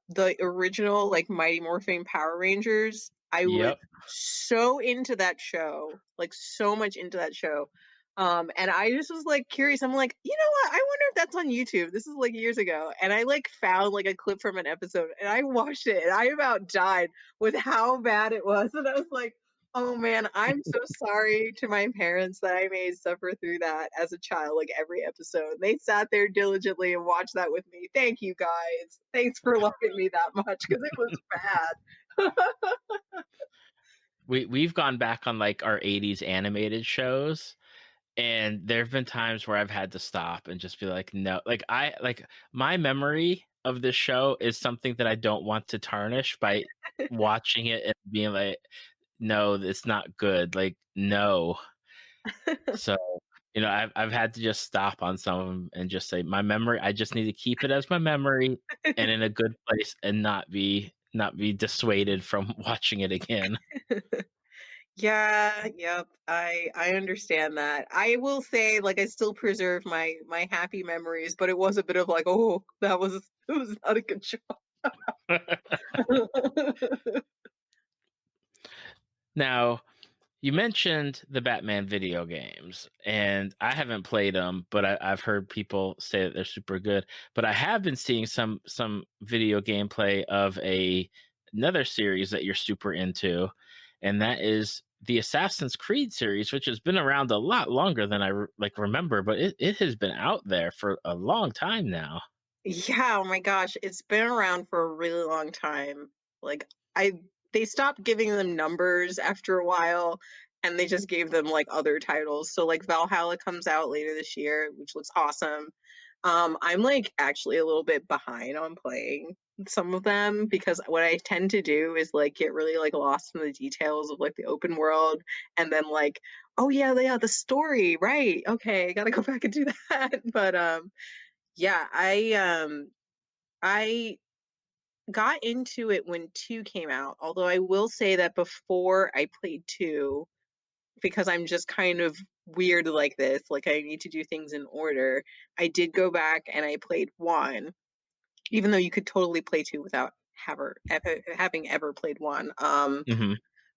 the original, like, Mighty Morphin Power Rangers, I was Yep. so into that show, like, so much into that show. And I just was, like, curious. I'm like, "You know what? I wonder if that's on YouTube." This is, like, years ago, and I, like, found, like, a clip from an episode, and I watched it, and I about died with how bad it was, and I was like, oh man, I'm so sorry to my parents that I made suffer through that as a child, like every episode. They sat there diligently and watched that with me. Thank you guys. Thanks for loving me that much because it was bad. We've gone back on like our 80s animated shows, And there have been times where I've had to stop and just be like, no, like my memory of this show is something that I don't want to tarnish by watching it and being like, no, it's not good. Like, no. So, I've had to just stop on some of them and just say my memory. I just need to keep it as my memory and in a good place and not be dissuaded from watching it again. Yeah, yep. I understand that. I will say, like, I still preserve my happy memories, but it was a bit of like, oh, it was not a good show. Now, you mentioned the Batman video games, and I haven't played them, but I've heard people say that they're super good. But I have been seeing some video gameplay of another series that you're super into, and that is the Assassin's Creed series, which has been around a lot longer than remember, but it has been out there for a long time now. Yeah, oh my gosh, it's been around for a really long time. Like I they stopped giving them numbers after a while and they just gave them like other titles. So like Valhalla comes out later this year, which looks awesome. I'm like actually a little bit behind on playing some of them because what I tend to do is like get really like lost in the details of like the open world and then like, oh yeah, the story, right. Okay, gotta go back and do that. But yeah, I got into it when 2 came out, although I will say that before I played 2, because I'm just kind of weird like this, like I need to do things in order, I did go back and I played 1, even though you could totally play 2 without having ever played 1. Hmm.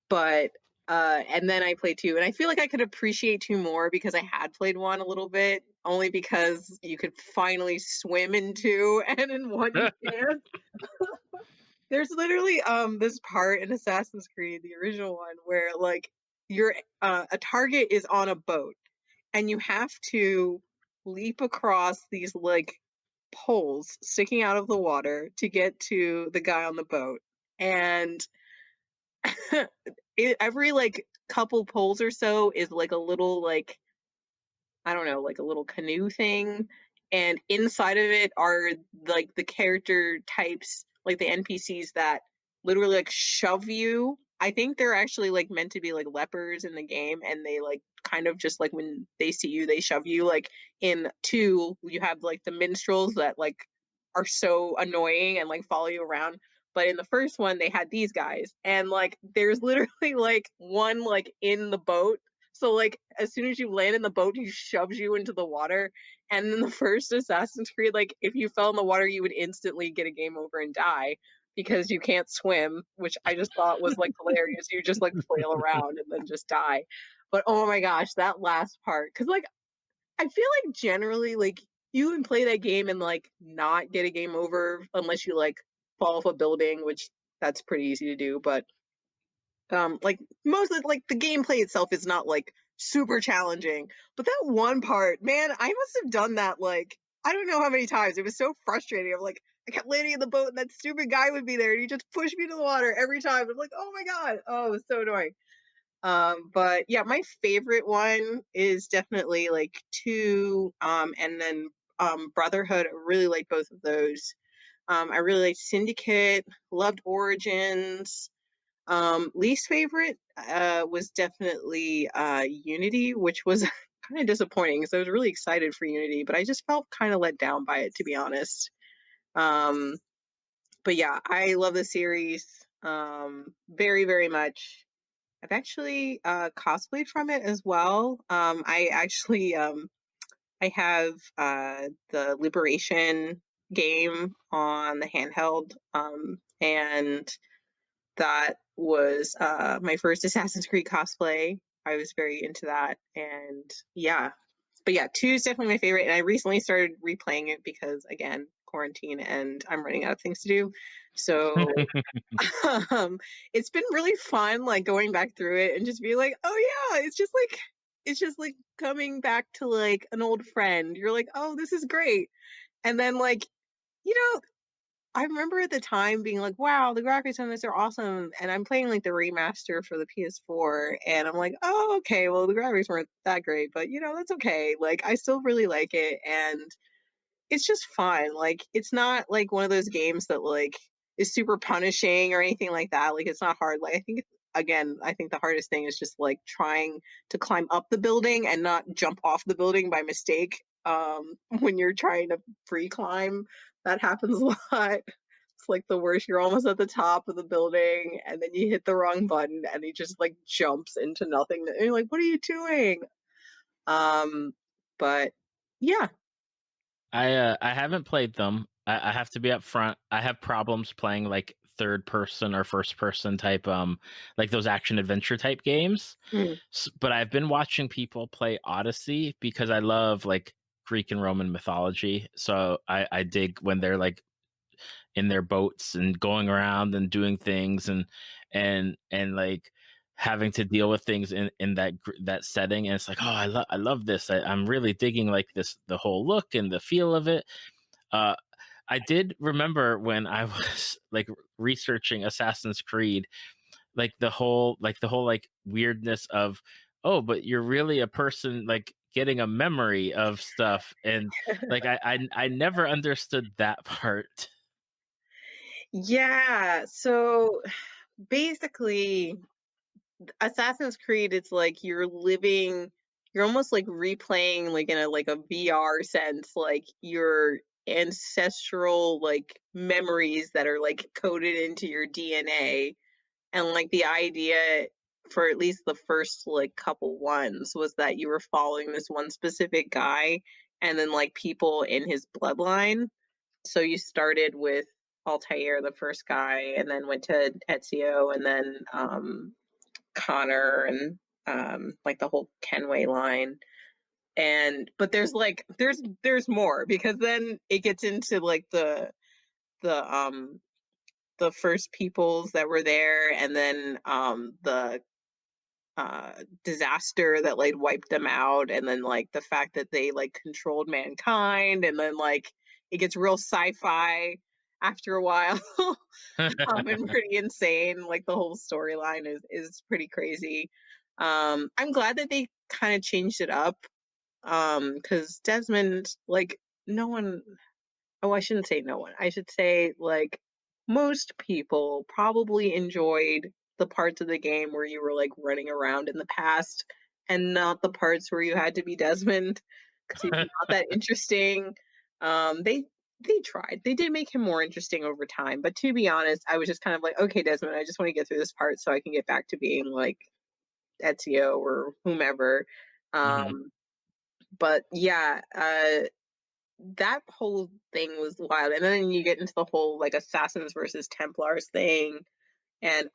But and then I played 2, and I feel like I could appreciate 2 more because I had played 1 a little bit, only because you could finally swim in 2, and in 1 you can't. There's literally this part in Assassin's Creed, the original one, where like you're a target is on a boat and you have to leap across these like poles sticking out of the water to get to the guy on the boat. And every like couple poles or so is like a little like I don't know, like a little canoe thing. And inside of it are like the character types, like the NPCs that literally like shove you. I think they're actually like meant to be like lepers in the game, and they like kind of just like when they see you, they shove you. Like in 2, you have like the minstrels that like are so annoying and like follow you around. But in the first one, they had these guys, and like there's literally like one like in the boat, so like as soon as you land in the boat, he shoves you into the water. And in the first Assassin's Creed, like if you fell in the water, you would instantly get a game over and die because you can't swim, which I just thought was like hilarious. You just like flail around and then just die. But oh my gosh, that last part. Cause like I feel like generally like you can play that game and like not get a game over unless you like fall off a building, which that's pretty easy to do. But like most of like the gameplay itself is not like super challenging, but that one part, man, I must have done that like I don't know how many times. It was so frustrating. I'm like I kept landing in the boat and that stupid guy would be there and he just pushed me to the water every time. I'm like, oh my god, oh, it was so annoying. But yeah, my favorite one is definitely like 2, and then Brotherhood. I really like both of those. I really like Syndicate, loved Origins. Least favorite was definitely Unity, which was kind of disappointing because I was really excited for Unity, but I just felt kind of let down by it, to be honest. Um, but yeah, I love the series very, very much. I've actually cosplayed from it as well. I have the Liberation game on the handheld, and that was my first Assassin's Creed cosplay. I was very into that, and yeah. But yeah, 2 is definitely my favorite, and I recently started replaying it because again, quarantine, and I'm running out of things to do. So it's been really fun, like going back through it and just be like, oh yeah, it's just like coming back to like an old friend. You're like, oh, this is great, and then like you know I remember at the time being like, "Wow, the graphics on this are awesome," and I'm playing, like, the remaster for the PS4, and I'm like, "Oh, okay, well, the graphics weren't that great, but, that's okay." Like, I still really like it, and it's just fun. Like, it's not like one of those games that, like, is super punishing or anything like that. Like, it's not hard. Like, I think again, I think the hardest thing is just, like, trying to climb up the building and not jump off the building by mistake, when you're trying to free climb. That happens a lot. It's, like, the worst. You're almost at the top of the building, and then you hit the wrong button, and he just, like, jumps into nothing, and you're like, "What are you doing?" Um, but yeah. I haven't played them. I have to be upfront. I have problems playing like third person or first person type like those action adventure type games. Mm. But I've been watching people play Odyssey because I love like Greek and Roman mythology. So I dig when they're like in their boats and going around and doing things and like having to deal with things in that setting. And it's like, oh, I love this. I'm really digging like this, the whole look and the feel of it. uh I did remember when I was like researching Assassin's Creed, like the whole weirdness of, oh, but you're really a person like getting a memory of stuff. And like I never understood that part. Yeah, so basically, Assassin's Creed, it's like you're almost like replaying like in a VR sense, like your ancestral like memories that are like coded into your DNA. And like the idea for at least the first like couple ones was that you were following this one specific guy and then like people in his bloodline. So you started with Altair, the first guy, and then went to Ezio, and then Connor, and like the whole Kenway line. And but there's like there's more because then it gets into like the the first peoples that were there, and then disaster that like wiped them out, and then like the fact that they like controlled mankind, and then like it gets real sci-fi after a while. And pretty insane. Like the whole storyline is pretty crazy. I'm glad that they kind of changed it up. Because Desmond, like, no one, oh, I shouldn't say no one. I should say like most people probably enjoyed the parts of the game where you were like running around in the past, and not the parts where you had to be Desmond because he's not that interesting. They tried. They did make him more interesting over time, but to be honest, I was just kind of like, okay, Desmond, I just want to get through this part so I can get back to being like Ezio or whomever. Hmm. Um, but yeah, that whole thing was wild. And then you get into the whole like assassins versus Templars thing. And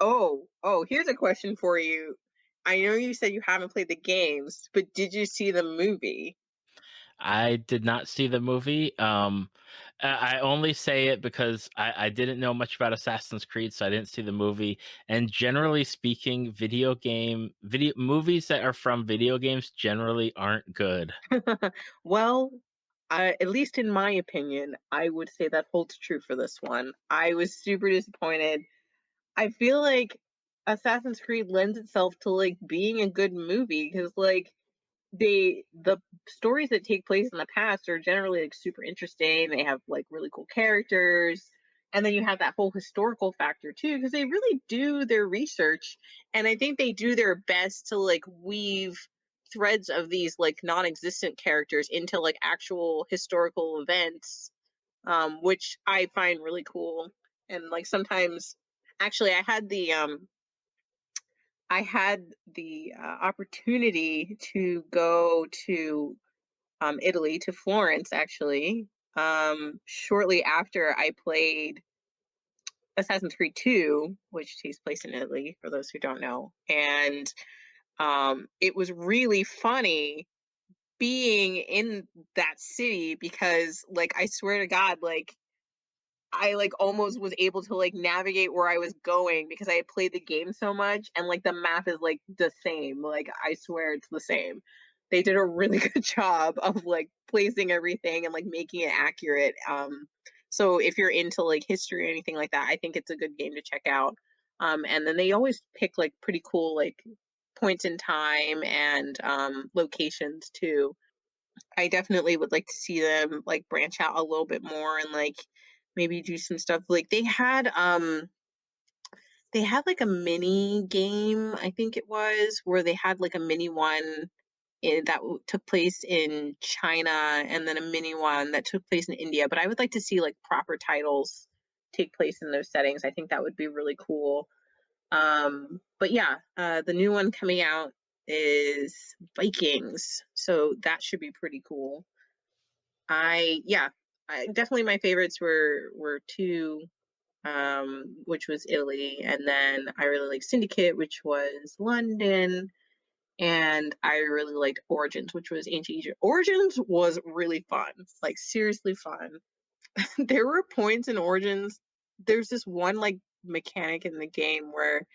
here's a question for you. I know you said you haven't played the games, but did you see the movie? I did not see the movie. I only say it because I didn't know much about Assassin's Creed, so I didn't see the movie. And generally speaking, video movies that are from video games generally aren't good. Well, at least in my opinion, I would say that holds true for this one. I was super disappointed. I feel like Assassin's Creed lends itself to like being a good movie because like the stories that take place in the past are generally like super interesting. They have like really cool characters. And then you have that whole historical factor too, because they really do their research. And I think they do their best to like weave threads of these like non-existent characters into like actual historical events, which I find really cool. And like sometimes actually I had the opportunity to go to Italy, to Florence, actually, shortly after I played Assassin's Creed 2, which takes place in Italy, for those who don't know. And it was really funny being in that city because, like, I swear to God, like, I like almost was able to like navigate where I was going because I had played the game so much, and like the map is like the same. Like I swear it's the same. They did a really good job of like placing everything and like making it accurate. So if you're into like history or anything like that, I think it's a good game to check out. And then they always pick like pretty cool like points in time and locations too. I definitely would like to see them like branch out a little bit more and like maybe do some stuff like they had like a mini game, I think it was, where they had like a mini one took place in China and then a mini one that took place in India. But I would like to see like proper titles take place in those settings. I think that would be really cool. But yeah, the new one coming out is Vikings, so that should be pretty cool. Yeah, definitely my favorites were two, which was Italy, and then I really like Syndicate, which was London, and I really liked Origins, which was ancient Egypt. Origins was really fun, like seriously fun. There were points in Origins. There's this one like mechanic in the game where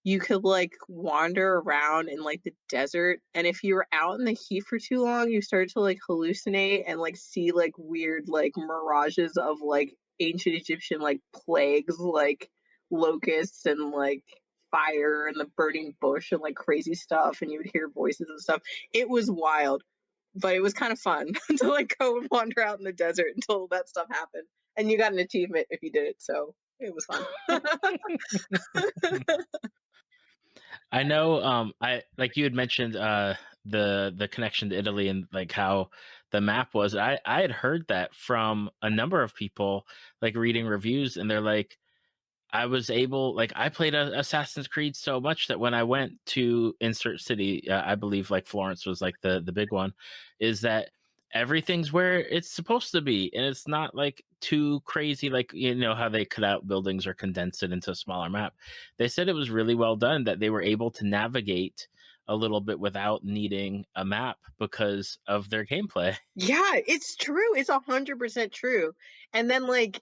you could like wander around in like the desert, and if you were out in the heat for too long you started to like hallucinate and like see like weird like mirages of like ancient Egyptian like plagues, like locusts and like fire and the burning bush and like crazy stuff, and you would hear voices and stuff. It was wild, but it was kind of fun to like go and wander out in the desert until that stuff happened, and you got an achievement if you did it, so it was fun. I know I like you had mentioned the connection to Italy and like how the map was. I had heard that from a number of people like reading reviews, and they're like, I was able, like, I played Assassin's Creed so much that when I went to insert city, I believe like Florence was like the big one, is that everything's where it's supposed to be, and it's not like too crazy, like you know how they cut out buildings or condense it into a smaller map. They said it was really well done, that they were able to navigate a little bit without needing a map because of their gameplay. Yeah, it's true. It's 100% true. And then like,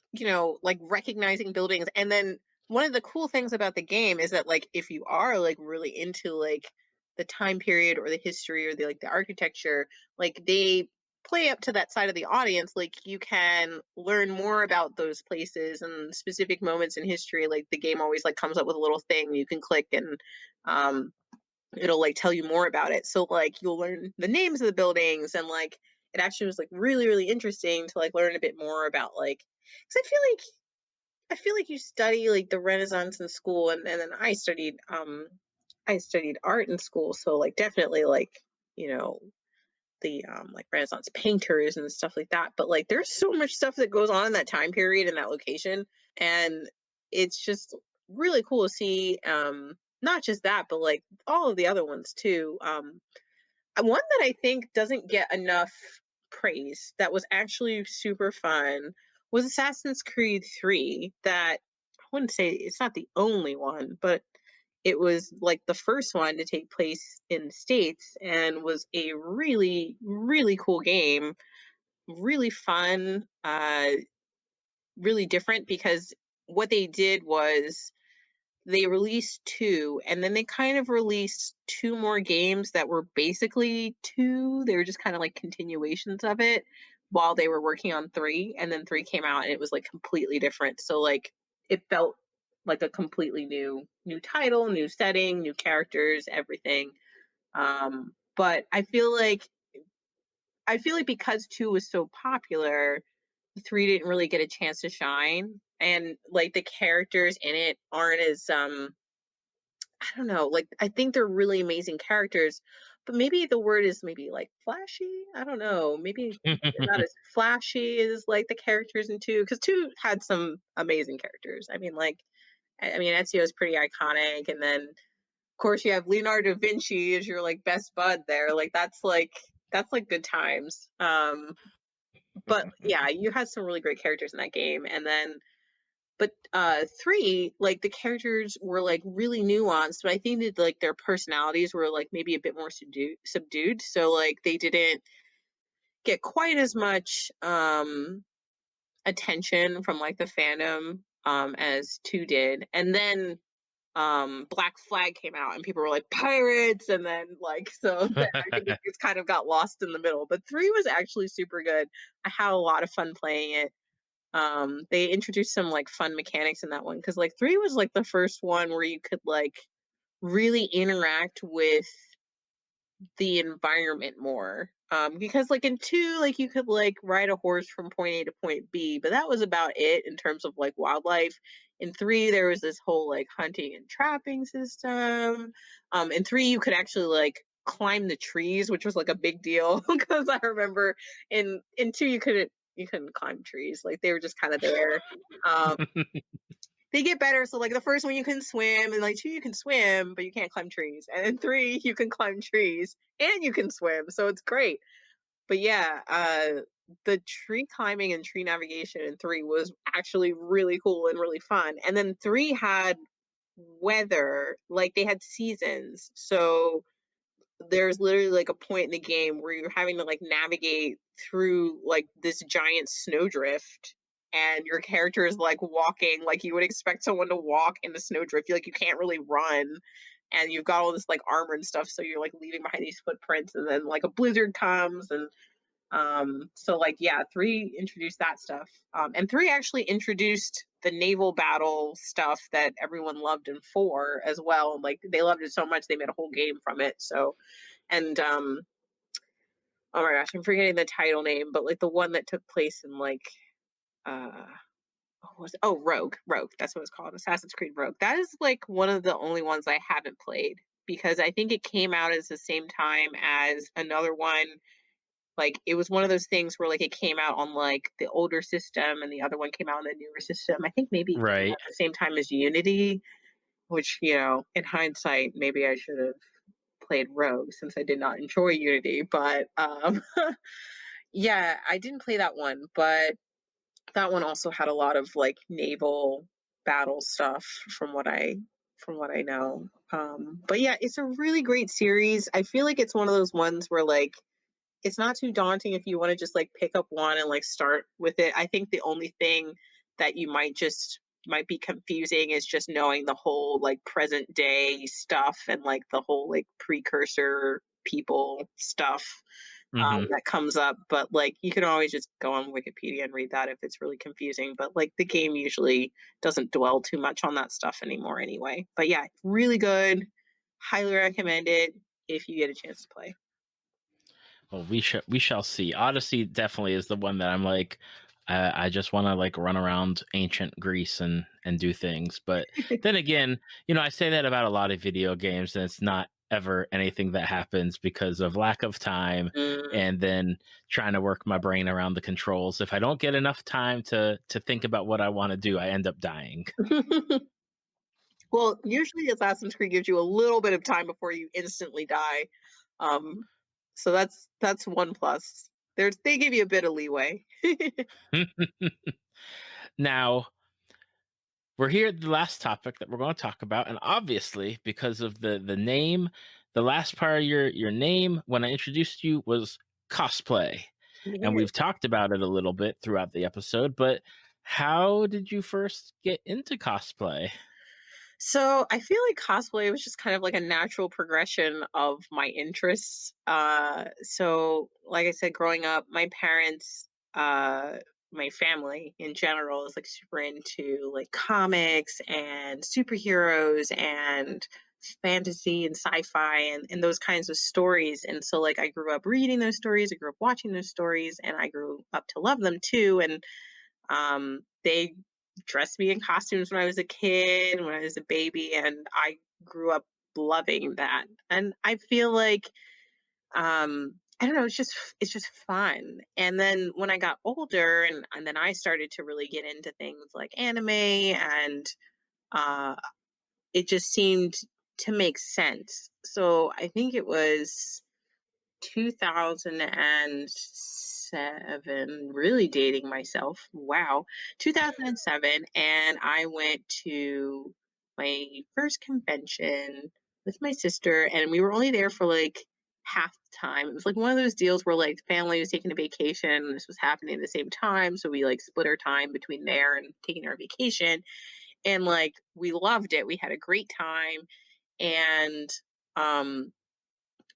like recognizing buildings. And then one of the cool things about the game is that like if you are like really into like the time period or the history or the like the architecture, like they play up to that side of the audience. Like you can learn more about those places and specific moments in history. Like the game always like comes up with a little thing you can click and um it'll like tell you more about it. So like you'll learn the names of the buildings, and like it actually was like really really interesting to like learn a bit more about like, because I feel like you study like the Renaissance in school, and then I studied art in school, so like definitely like you know the like Renaissance painters and stuff like that. But like there's so much stuff that goes on in that time period and that location, and it's just really cool to see. Not just that, but like all of the other ones too. One that I think doesn't get enough praise that was actually super fun was Assassin's Creed 3. That I wouldn't say it's not the only one, but it was like the first one to take place in the States and was a really, really cool game. Really fun, really different because what they did was they released two, and then they kind of released two more games that were basically two. They were just kind of like continuations of it while they were working on three, and then three came out and it was like completely different. So like it felt like a completely new title, new setting, new characters, everything. But I feel like because two was so popular, three didn't really get a chance to shine. And like the characters in it aren't as I don't know, like I think they're really amazing characters, but maybe the word is maybe like flashy. I don't know. Maybe they're not as flashy as like the characters in two, because two had some amazing characters. I mean, like I mean Ezio is pretty iconic, and then of course you have Leonardo da Vinci as your like best bud there. Like that's like good times. But yeah, you had some really great characters in that game, and then but three, like the characters were like really nuanced, but I think that like their personalities were like maybe a bit more subdued, so like they didn't get quite as much attention from like the fandom as two did. And then Black Flag came out and people were like pirates, and then like so then I think it's kind of got lost in the middle. But three was actually super good. I had a lot of fun playing it. They introduced some like fun mechanics in that one because like 3 was like the first one where you could like really interact with the environment more. Because like in 2, like you could like ride a horse from point A to point B, but that was about it in terms of like wildlife. In 3, there was this whole like hunting and trapping system. In 3, you could actually like climb the trees, which was like a big deal because I remember in 2 you couldn't climb trees. Like they were just kind of there. Um, they get better. So like the first one you can swim, and like 2 you can swim, but you can't climb trees. And then 3 you can climb trees and you can swim. So it's great. But yeah, the tree climbing and tree navigation in 3 was actually really cool and really fun. And then 3 had weather, like they had seasons. So there's literally like a point in the game where you're having to like navigate through like this giant snowdrift, and your character is like walking like you would expect someone to walk in the snowdrift. You can't really run, and you've got all this like armor and stuff, so you're like leaving behind these footprints, and then like a blizzard comes. And so like yeah, 3 introduced that stuff. And 3 actually introduced the naval battle stuff that everyone loved in 4 as well. Like they loved it so much they made a whole game from it. So and oh my gosh, I'm forgetting the title name, but like the one that took place in like uh what was it? Oh, Rogue, that's what it's called, Assassin's Creed Rogue. That is like one of the only ones I haven't played because I think it came out as the same time as another one. Like it was one of those things where like it came out on like the older system and the other one came out on the newer system. I think maybe it came out Right. at the same time as Unity, which, in hindsight, maybe I should have played Rogue since I did not enjoy Unity. But yeah, I didn't play that one, but that one also had a lot of like naval battle stuff from what I know. But yeah, it's a really great series. I feel like it's one of those ones where like it's not too daunting if you want to just like pick up one and like start with it. I think the only thing that you might be confusing is just knowing the whole like present day stuff and like the whole like precursor people stuff Hmm. that comes up. But like you can always just go on Wikipedia and read that if it's really confusing. But like the game usually doesn't dwell too much on that stuff anymore anyway. But yeah, really good. Highly recommend it if you get a chance to play. Well, we shall see. Odyssey definitely is the one that I'm like, I just want to like run around ancient Greece and do things. But then again, I say that about a lot of video games, and it's not ever anything that happens because of lack of time, Mm. and then trying to work my brain around the controls. If I don't get enough time to think about what I want to do, I end up dying. Well, usually Assassin's Creed gives you a little bit of time before you instantly die. Um, so that's one plus. They give you a bit of leeway. Now, we're here at the last topic that we're going to talk about, and obviously because of the name, the last part of your name when I introduced you was cosplay, and Yeah. we've talked about it a little bit throughout the episode. But how did you first get into cosplay? So I feel like cosplay was just kind of like a natural progression of my interests. So like I said, growing up, my parents, my family in general is like super into like comics and superheroes and fantasy and sci-fi and those kinds of stories. And so like I grew up reading those stories, I grew up watching those stories, and I grew up to love them too. And they dressed me in costumes when I was a kid, when I was a baby, and I grew up loving that. And I feel like I don't know, it's just fun. And then when I got older and then I started to really get into things like anime, and uh it just seemed to make sense. So I think it was 2007, really dating myself. Wow. 2007, and I went to my first convention with my sister, and we were only there for like half the time. It was like one of those deals where like the family was taking a vacation and this was happening at the same time, so we like split our time between there and taking our vacation, and like we loved it. We had a great time, and um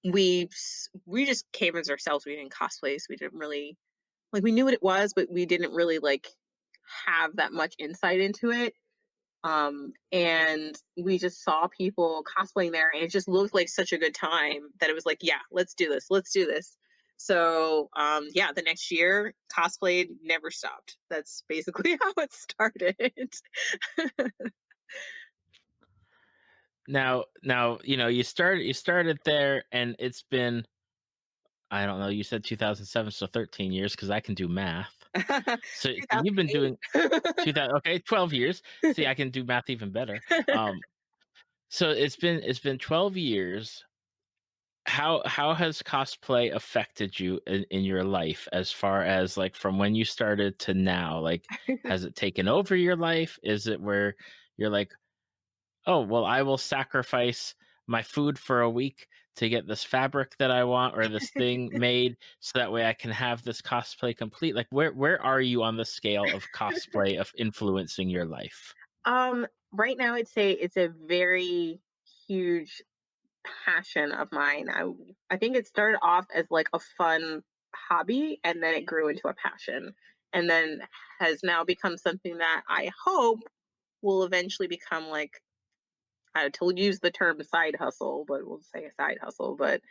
we just came as ourselves. We didn't cosplays. We didn't really like. We knew what it was, but we didn't really like have that much insight into it. And we just saw people cosplaying there, and it just looked like such a good time that it was like, yeah, let's do this. Let's do this. So, yeah, the next year, cosplay never stopped. That's basically how it started. Now, you started there, and it's been, I don't know, you said 2007, so 13 years, because I can do math. So you've been doing 2000, okay, 12 years. See, I can do math even better. 2008. So it's been 12 years. How has cosplay affected you in your life, as far as like from when you started to now? Like, has it taken over your life? Is it where you're like, oh, well, I will sacrifice my food for a week to get this fabric that I want, or this thing made, so that way I can have this cosplay complete? Like, where are you on the scale of cosplay of influencing your life? Right now, I'd say it's a very huge passion of mine. I think it started off as like a fun hobby, and then it grew into a passion, and then has now become something that I hope will eventually become like, I told use the term side hustle, but we'll say a side hustle, but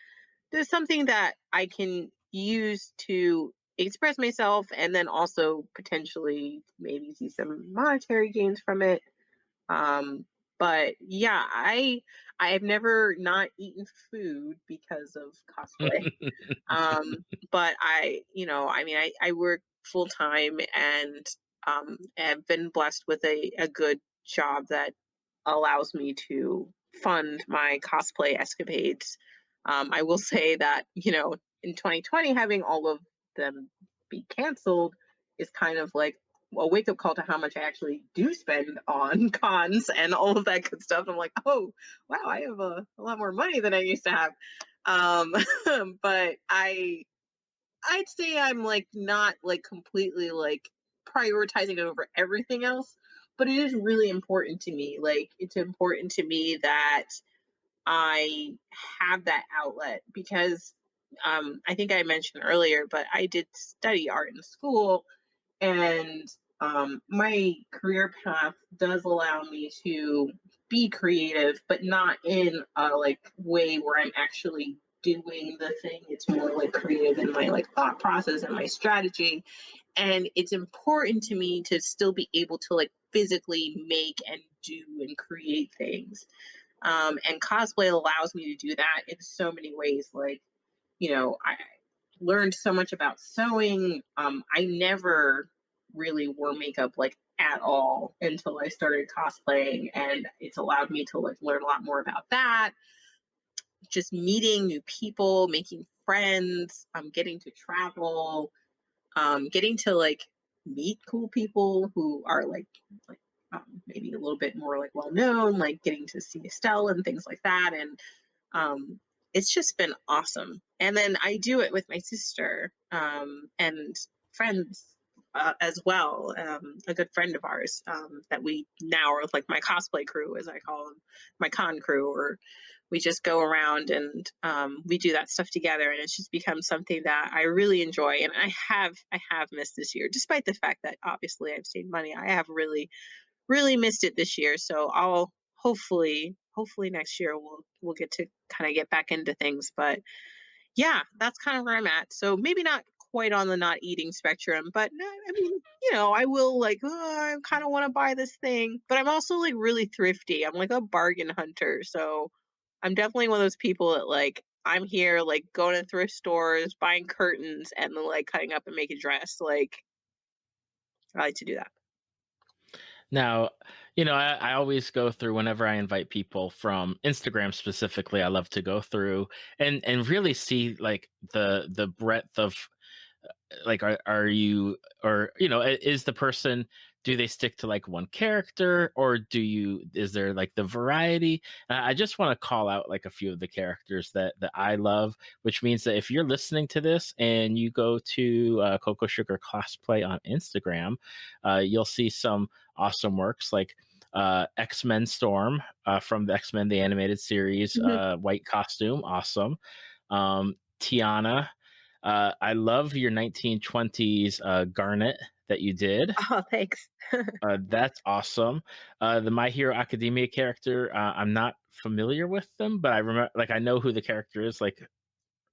there's something that I can use to express myself, and then also potentially maybe see some monetary gains from it. um, but yeah, I have never not eaten food because of cosplay. But I mean, I work full time, and have been blessed with a good job that allows me to fund my cosplay escapades. I will say that, in 2020, having all of them be canceled is kind of like a wake up call to how much I actually do spend on cons and all of that good stuff. I'm like, oh, wow, I have a lot more money than I used to have. Um, but I'd say I'm like not like completely like prioritizing it over everything else, but it is really important to me. Like, it's important to me that I have that outlet because I think I mentioned earlier, but I did study art in school, and my career path does allow me to be creative, but not in a like way where I'm actually doing the thing. It's more like creative in my like thought process and my strategy. And it's important to me to still be able to like physically make and do and create things. And cosplay allows me to do that in so many ways. Like, I learned so much about sewing. I never really wore makeup like at all until I started cosplaying, and it's allowed me to like learn a lot more about that. Just meeting new people, making friends, getting to travel, getting to like meet cool people who are maybe a little bit more like well known, like getting to see Estelle and things like that. And um, it's just been awesome. And then I do it with my sister, and friends as well. A good friend of ours, that we now are like my cosplay crew, as I call them, my con crew, or we just go around and we do that stuff together, and it's just become something that I really enjoy. And I have missed this year, despite the fact that obviously I've saved money. I have really missed it this year. So I'll hopefully next year we'll get to kind of get back into things. But yeah, that's kind of where I'm at. So maybe not quite on the not eating spectrum, but no, I mean, I will like, oh, I kind of want to buy this thing, but I'm also like really thrifty. I'm like a bargain hunter. So I'm definitely one of those people that like I'm here like going to thrift stores, buying curtains, and then like cutting up and make a dress. Like, I like to do that. Now, I always go through, whenever I invite people from Instagram specifically, I love to go through and really see like the breadth of, like, are you, or is the person, do they stick to like one character, or is there like the variety? I just want to call out like a few of the characters that I love, which means that if you're listening to this and you go to Cocoa Sugar Cosplay on Instagram, you'll see some awesome works like X-Men Storm, from the X-Men the animated series, Mhm. white costume, awesome. Tiana, I love your 1920s Garnet that you did. Oh, thanks. That's awesome. The My Hero Academia character, I'm not familiar with them, but I remember, like, I know who the character is, like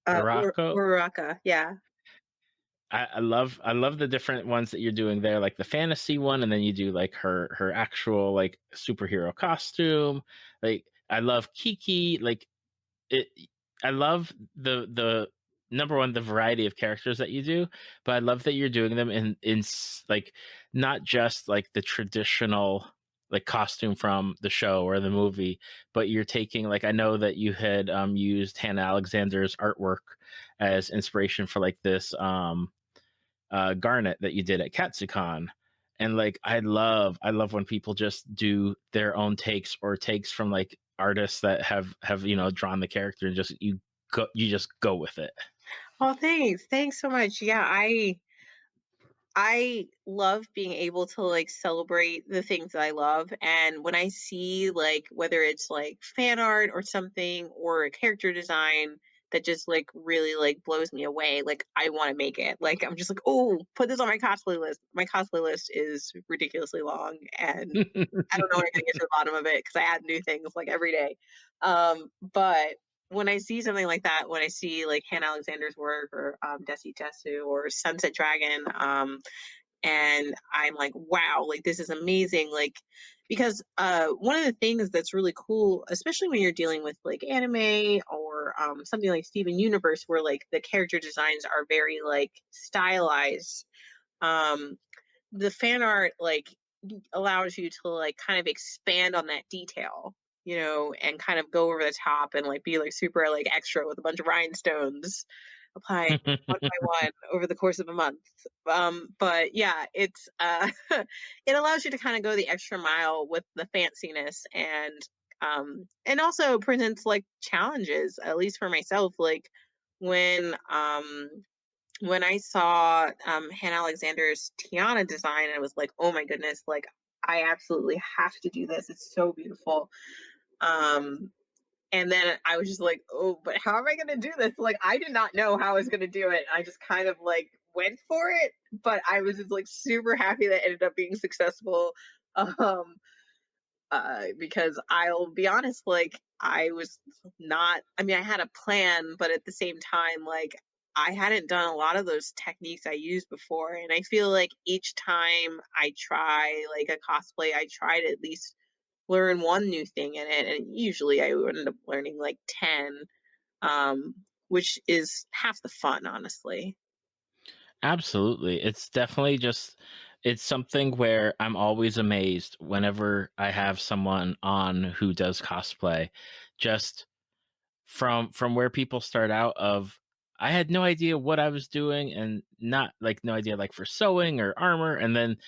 Urako. Uraraka, yeah. I love the different ones that you're doing there, like the fantasy one, and then you do like her actual like superhero costume. Like I love Kiki. Like it I love the number one, the variety of characters that you do, but I love that you're doing them like not just like the traditional like costume from the show or the movie, but you're taking, like, I know that you had used Hannah Alexander's artwork as inspiration for like this Garnet that you did at Katsucon. And like I love when people just do their own takes or takes from like artists that have drawn the character, and you just go with it. Oh, thanks. Thanks so much. Yeah, I love being able to like celebrate the things that I love. And when I see like whether it's like fan art or something or a character design that just like really like blows me away, like I want to make it. Like I'm just like, oh, put this on my cosplay list. My cosplay list is ridiculously long and I don't know when I'm gonna get to the bottom of it because I add new things like every day. But when I see something like that, when I see like Hannah Alexander's work or Desi Tesu or Sunset Dragon, and I'm like, wow, like this is amazing. Like, because one of the things that's really cool, especially when you're dealing with like anime or something like Steven Universe, where like the character designs are very like stylized. Um, the fan art like allows you to like kind of expand on that detail, and kind of go over the top and like be like super like extra with a bunch of rhinestones applied one by one over the course of a month. But yeah, it's it allows you to kind of go the extra mile with the fanciness, and also presents like challenges, at least for myself, like when when I saw Hannah Alexander's Tiana design, I was like, oh my goodness, like I absolutely have to do this. It's so beautiful. Um, and then I was just like, oh, but how am I going to do this? Like, I did not know how I was going to do it. I just kind of like went for it, but I was just like super happy that it ended up being successful. Um, because I'll be honest, like I was not, I mean, I had a plan, but at the same time, like I hadn't done a lot of those techniques I used before. And I feel like each time I try like a cosplay, I try to at least learn one new thing in it. And usually I would end up learning like 10, um, which is half the fun, honestly. Absolutely. It's definitely just it's something where I'm always amazed whenever I have someone on who does cosplay. Just from where people start out of, I had no idea what I was doing, and not like no idea like for sewing or armor, and then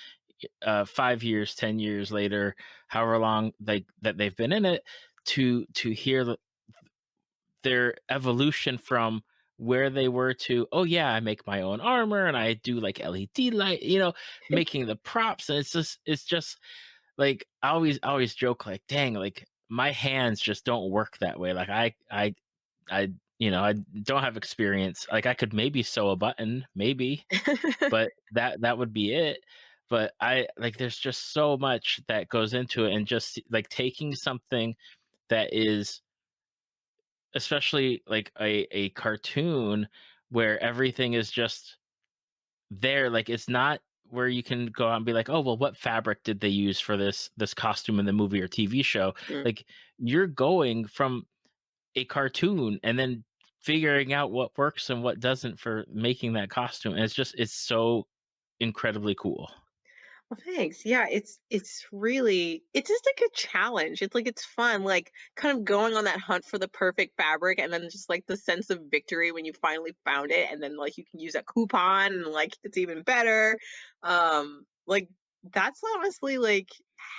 5 years, 10 years later, however long like that they've been in it, to hear their evolution from where they were to, oh yeah, I make my own armor and I do like LED light, making the props. And it's just like I always joke like, dang, like my hands just don't work that way. Like I I don't have experience. Like I could maybe sew a button, maybe, but that would be it. But I like there's just so much that goes into it, and just like taking something that is, especially like a cartoon where everything is just there, like it's not where you can go out and be like, oh well, what fabric did they use for this costume in the movie or TV show. Mm. Like you're going from a cartoon and then figuring out what works and what doesn't for making that costume, and it's so incredibly cool. Well, thanks. Yeah, it's really it's just a good challenge. It's like it's fun, like kind of going on that hunt for the perfect fabric, and then just like the sense of victory when you finally found it, and then like you can use a coupon, and like it's even better. Like that's honestly like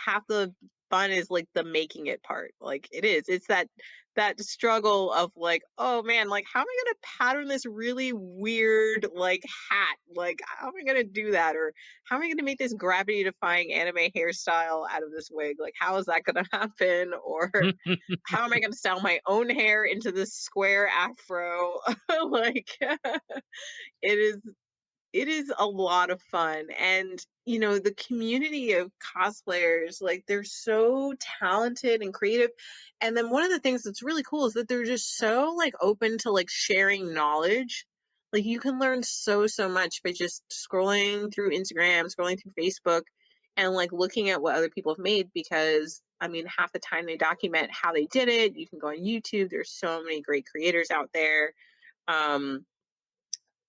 half the fun is like the making it part. Like it is. It's that that struggle of like, oh man, like how am I gonna pattern this really weird like hat? Like how am I gonna do that? Or how am I gonna make this gravity defying anime hairstyle out of this wig? Like how is that gonna happen? Or how am I gonna style my own hair into this square afro? Like it is it is a lot of fun, and, the community of cosplayers, like, they're so talented and creative, and then one of the things that's really cool is that they're just so, like, open to, like, sharing knowledge. Like, you can learn so, so much by just scrolling through Instagram, scrolling through Facebook, and, like, looking at what other people have made because, I mean, half the time they document how they did it. You can go on YouTube, there's so many great creators out there. Um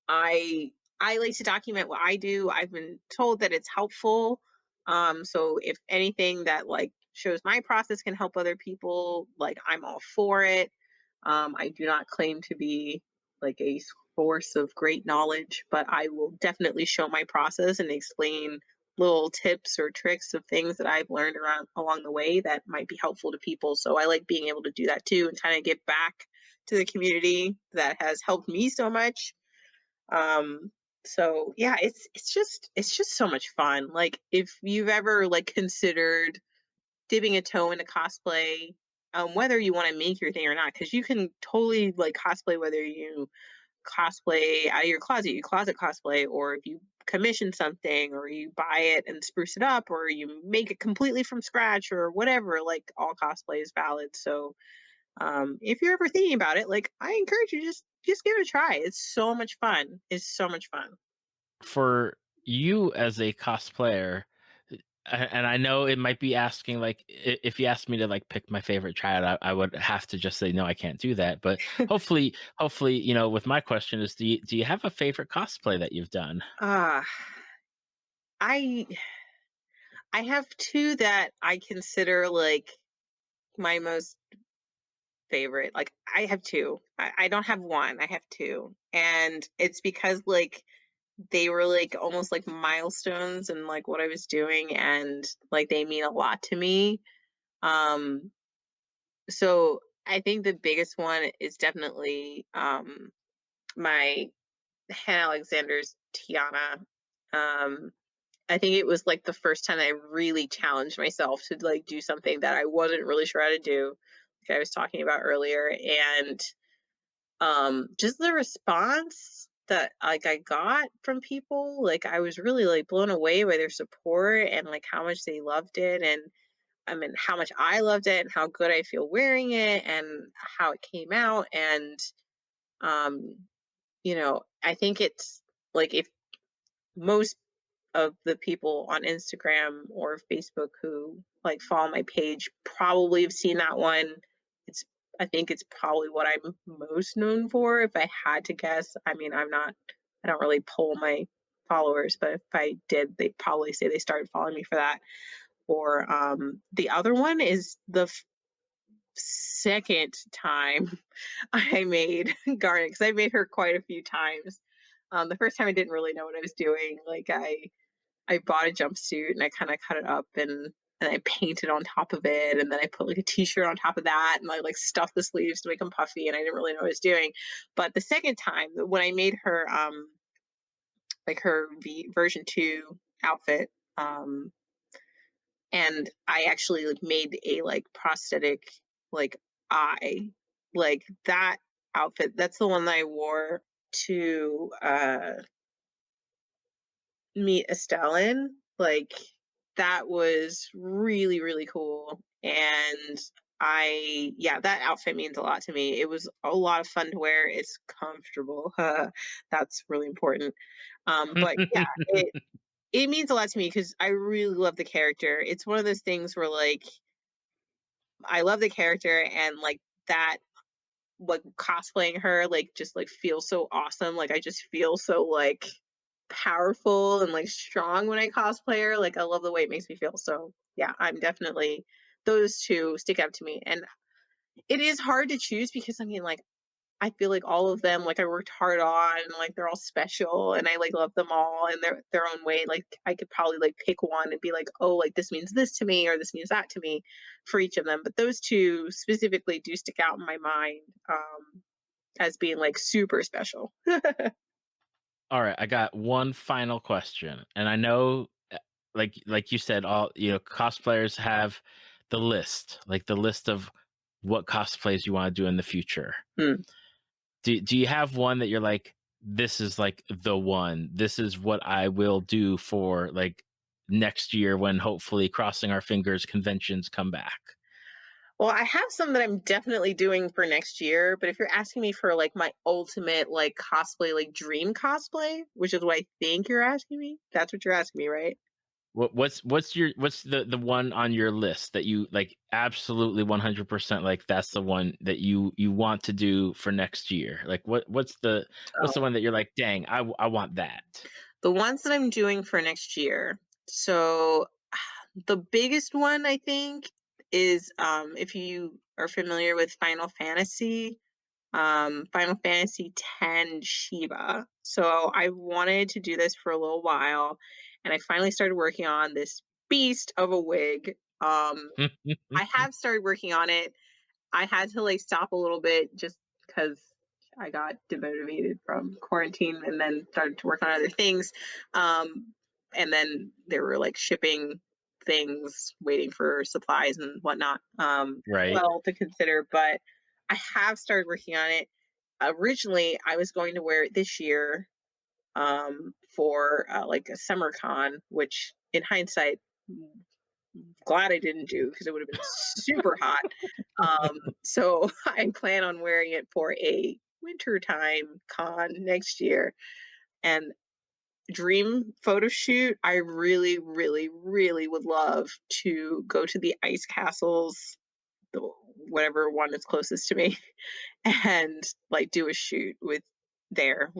I I like to document what I do. I've been told that it's helpful. So if anything that like shows my process can help other people, like I'm all for it. I do not claim to be like a source of great knowledge, but I will definitely show my process and explain little tips or tricks of things that I've learned around along the way that might be helpful to people. So I like being able to do that too and kind of give back to the community that has helped me so much. um, so yeah, it's just so much fun. Like if you've ever like considered dipping a toe into cosplay, whether you want to make your thing or not, because you can totally like cosplay whether you cosplay out of your closet, you closet cosplay, or if you commission something or you buy it and spruce it up or you make it completely from scratch or whatever, like all cosplay is valid. So if you're ever thinking about it, like I encourage you just give it a try. It's so much fun. It's so much fun. For you as a cosplayer, and I know it might be asking like if you asked me to like pick my favorite child, I would have to just say no, I can't do that. But hopefully, with my question is, do you have a favorite cosplay that you've done? Ah, I I have two that I consider like my most favorite. Like I have two. I don't have one. I have two. And it's because like they were like almost like milestones in like what I was doing and like they mean a lot to me. Um so I think the biggest one is definitely my Hannah Alexander's Tiana. Um I think it was like the first time I really challenged myself to like do something that I wasn't really sure how to do, like I was talking about earlier. And just the response that like I got from people, like I was really like blown away by their support and like how much they loved it and I mean how much I loved it and how good I feel wearing it and how it came out. And um, I think it's like if most of the people on Instagram or Facebook who like follow my page probably have seen that one. It's I think it's probably what I'm most known for if I had to guess. I mean, I don't really poll my followers, but if I did, they'd probably say they started following me for that. Or the other one is the second time I made Garnet because I made her quite a few times. The first time I didn't really know what I was doing. Like I bought a jumpsuit and I kind of cut it up and I painted on top of it and then I put like a t-shirt on top of that and I like stuffed the sleeves to make them puffy and I didn't really know what I was doing. But the second time when I made her like her version 2 outfit, um and I actually like made a like prosthetic like eye, like that outfit, that's the one that I wore to meet Estelle in. Like that was really, really cool. And yeah, that outfit means a lot to me. It was a lot of fun to wear. It's comfortable. That's really important. But yeah, it means a lot to me because I really love the character. It's one of those things where like I love the character and like that like cosplaying her like just like feels so awesome. Like I just feel so like powerful and like strong when I cosplay her. Like I love the way it makes me feel. So yeah, I'm definitely those two stick out to me. And it is hard to choose because I mean like I feel like all of them, like, I worked hard on, and, like, they're all special, and I, like, love them all in their own way. Like, I could probably, like, pick one and be like, "Oh, like, this means this to me," or "This means that to me," for each of them, but those 2 specifically do stick out in my mind, as being, like, super special. All right, I got one final question, and I know, like you said, all cosplayers have the list of what cosplays you want to do in the future. Mm. Do you have one that you're like, this is like the one? This is what I will do for like next year when hopefully crossing our fingers conventions come back. Well, I have some that I'm definitely doing for next year, but if you're asking me for, like, my ultimate, like, cosplay, like, dream cosplay, which is what I think you're asking me, that's what you're asking me, right? What's the one on your list that you like absolutely 100% like that's the one that you want to do for next year? Like what's the Oh. one that you're like, dang, I want that. The ones that I'm doing for next year. So the biggest one I think is if you are familiar with Final Fantasy X Shiva. So I wanted to do this for a little while, and I finally started working on this beast of a wig. I have started working on it. I had to like stop a little bit just because I got demotivated from quarantine and then started to work on other things. And then there were like shipping things, waiting for supplies and whatnot. Right. Well, to consider, but I have started working on it. Originally, I was going to wear it this year for like a summer con, which in hindsight, glad I didn't do because it would have been super hot. So I plan on wearing it for a wintertime con next year. And dream photo shoot, I really, really, really would love to go to the ice castles, the, whatever one is closest to me, and like do a shoot with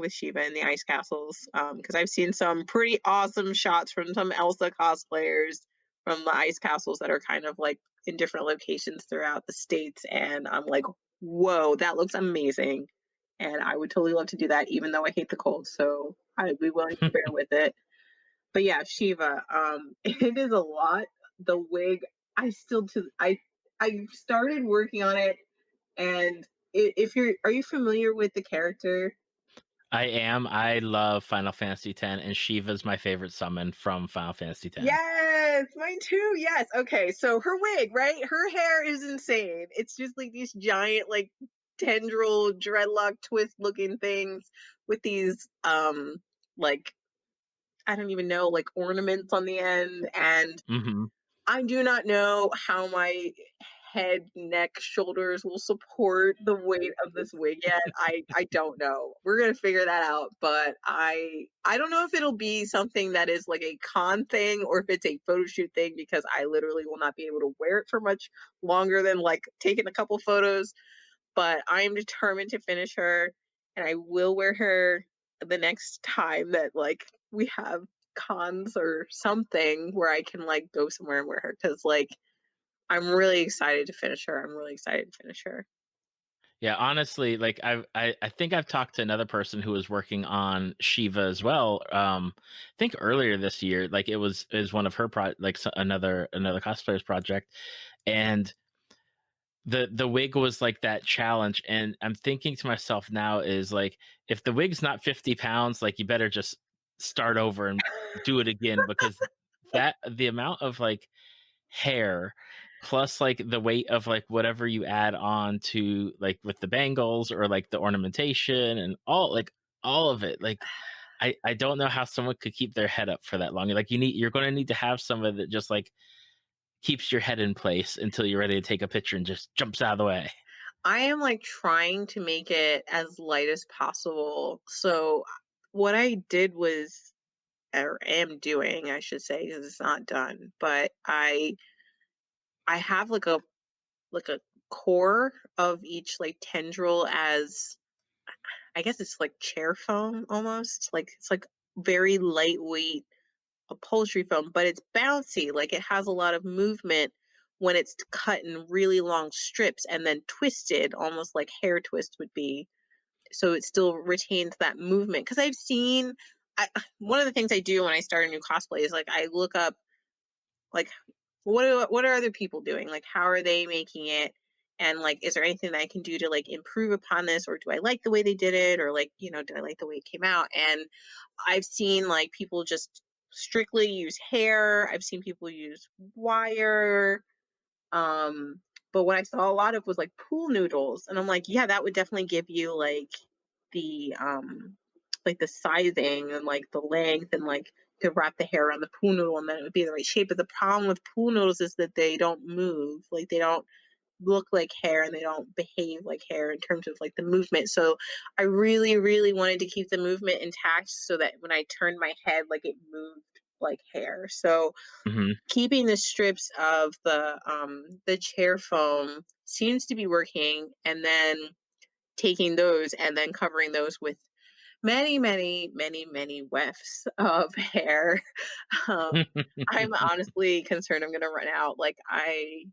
Shiva in the ice castles. Because I've seen some pretty awesome shots from some Elsa cosplayers from the ice castles that are kind of like in different locations throughout the states, and I'm like, whoa, that looks amazing. And I would totally love to do that, even though I hate the cold, so I'd be willing to bear with it. But yeah, Shiva, it is a lot. The wig, I still to I started working on it, and if you're are you familiar with the character? I am. I love Final Fantasy X, and Shiva's my favorite summon from Final Fantasy X. Yes, mine too. Yes. Okay, so her wig, right? Her hair is insane. It's just like these giant, like tendril dreadlock twist looking things with these like I don't even know, like ornaments on the end. And Hmm. I do not know how my head, neck, shoulders will support the weight of this wig yet. I don't know. We're gonna figure that out. But I don't know if it'll be something that is like a con thing or if it's a photo shoot thing because I literally will not be able to wear it for much longer than like taking a couple photos. But I am determined to finish her, and I will wear her the next time that like we have cons or something where I can like go somewhere and wear her because like I'm really excited to finish her. I'm really excited to finish her. Yeah, honestly, like I think I've talked to another person who was working on Shiva as well. I think earlier this year, like it was one of her another cosplayer's project, and the wig was like that challenge. And I'm thinking to myself now is like, if the wig's not 50 pounds, like you better just start over and do it again because that the amount of like hair plus like the weight of like whatever you add on to like with the bangles or like the ornamentation and all of it like I don't know how someone could keep their head up for that long. Like you're going to need to have someone that just like keeps your head in place until you're ready to take a picture and just jumps out of the way. I am like trying to make it as light as possible. So what I did was or am doing, I should say, because it's not done, but I have like a core of each like tendril as I guess it's like chair foam almost. Like it's like very lightweight upholstery foam, but it's bouncy. Like it has a lot of movement when it's cut in really long strips and then twisted, almost like hair twist would be. so it still retains that movement. Because I've seen, one of the things I do when I start a new cosplay is like I look up like what are other people doing? Like how are they making it? And like, is there anything that I can do to like improve upon this, or do I like the way they did it, or like, did I like the way it came out? And I've seen like people just strictly use hair. I've seen people use wire. Um, but what I saw a lot of was like pool noodles, and I'm like, yeah, that would definitely give you like the sizing and like the length, and like to wrap the hair around the pool noodle, and then it would be the right shape. But the problem with pool noodles is that they don't move, like they don't look like hair, and they don't behave like hair in terms of like the movement. So I really, really wanted to keep the movement intact so that when I turned my head, like it moved like hair. So Hmm. keeping the strips of the chair foam seems to be working, and then taking those and then covering those with many, many, many, many wefts of hair. Um, I'm honestly concerned I'm gonna run out. Like I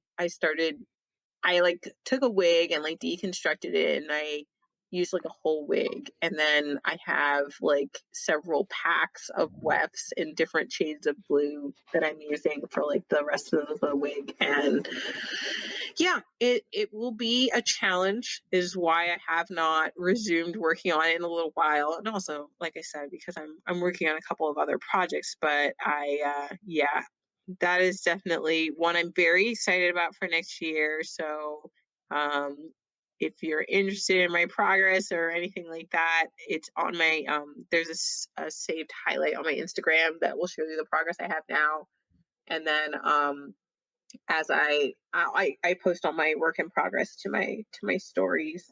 like took a wig and like deconstructed it, and I used like a whole wig, and then I have like several packs of wefts in different shades of blue that I'm using for like the rest of the wig. And yeah, it will be a challenge, is why I have not resumed working on it in a little while. And also, like I said, because I'm working on a couple of other projects. But yeah, that is definitely one I'm very excited about for next year. So um if you're interested in my progress or anything like that, it's on my there's a saved highlight on my Instagram that will show you the progress I have now. And then as I post all my work in progress to my stories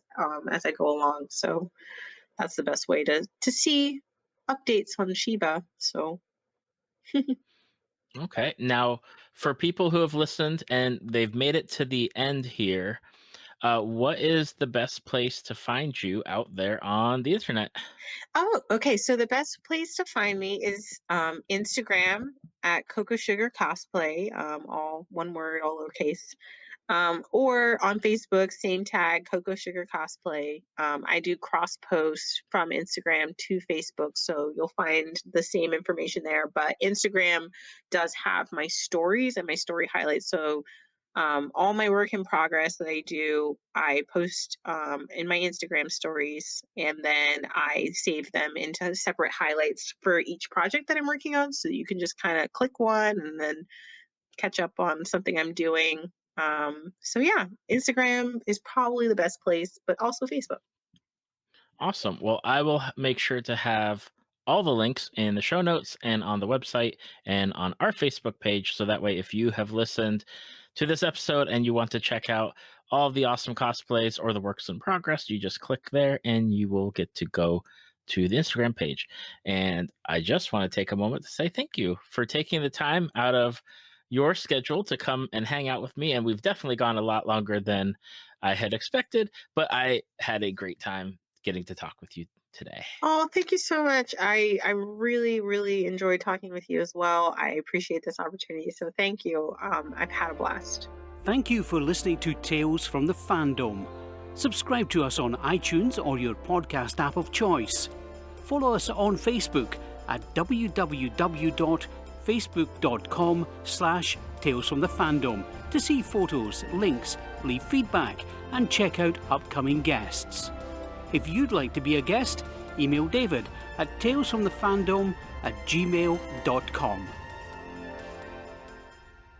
as I go along. So that's the best way to see updates on Shiba. So Okay. Now, for people who have listened and they've made it to the end here, what is the best place to find you out there on the internet? oh, okay. So the best place to find me is Instagram at Cocoa Sugar Cosplay, all one word, all lowercase. Or on Facebook, same tag, Cocoa Sugar Cosplay. I do cross post from Instagram to Facebook, so you'll find the same information there. But Instagram does have my stories and my story highlights. So all my work in progress that I do, I post in my Instagram stories, and then I save them into separate highlights for each project that I'm working on. So you can just kind of click one and then catch up on something I'm doing. So yeah, Instagram is probably the best place, but also Facebook. Awesome. Well, I will make sure to have all the links in the show notes and on the website and on our Facebook page. So that way, if you have listened to this episode and you want to check out all of the awesome cosplays or the works in progress, you just click there and you will get to go to the Instagram page. And I just want to take a moment to say thank you for taking the time out of your schedule to come and hang out with me. And we've definitely gone a lot longer than I had expected, but I had a great time getting to talk with you today. Oh, thank you so much. I really, really enjoyed talking with you as well. I appreciate this opportunity. So thank you. I've had a blast. Thank you for listening to Tales from the Fandom. Subscribe to us on iTunes or your podcast app of choice. Follow us on Facebook at www.facebook.com/Tales from the Fandom to see photos, links, leave feedback, and check out upcoming guests. If you'd like to be a guest, email David at talesfromthefandom@gmail.com.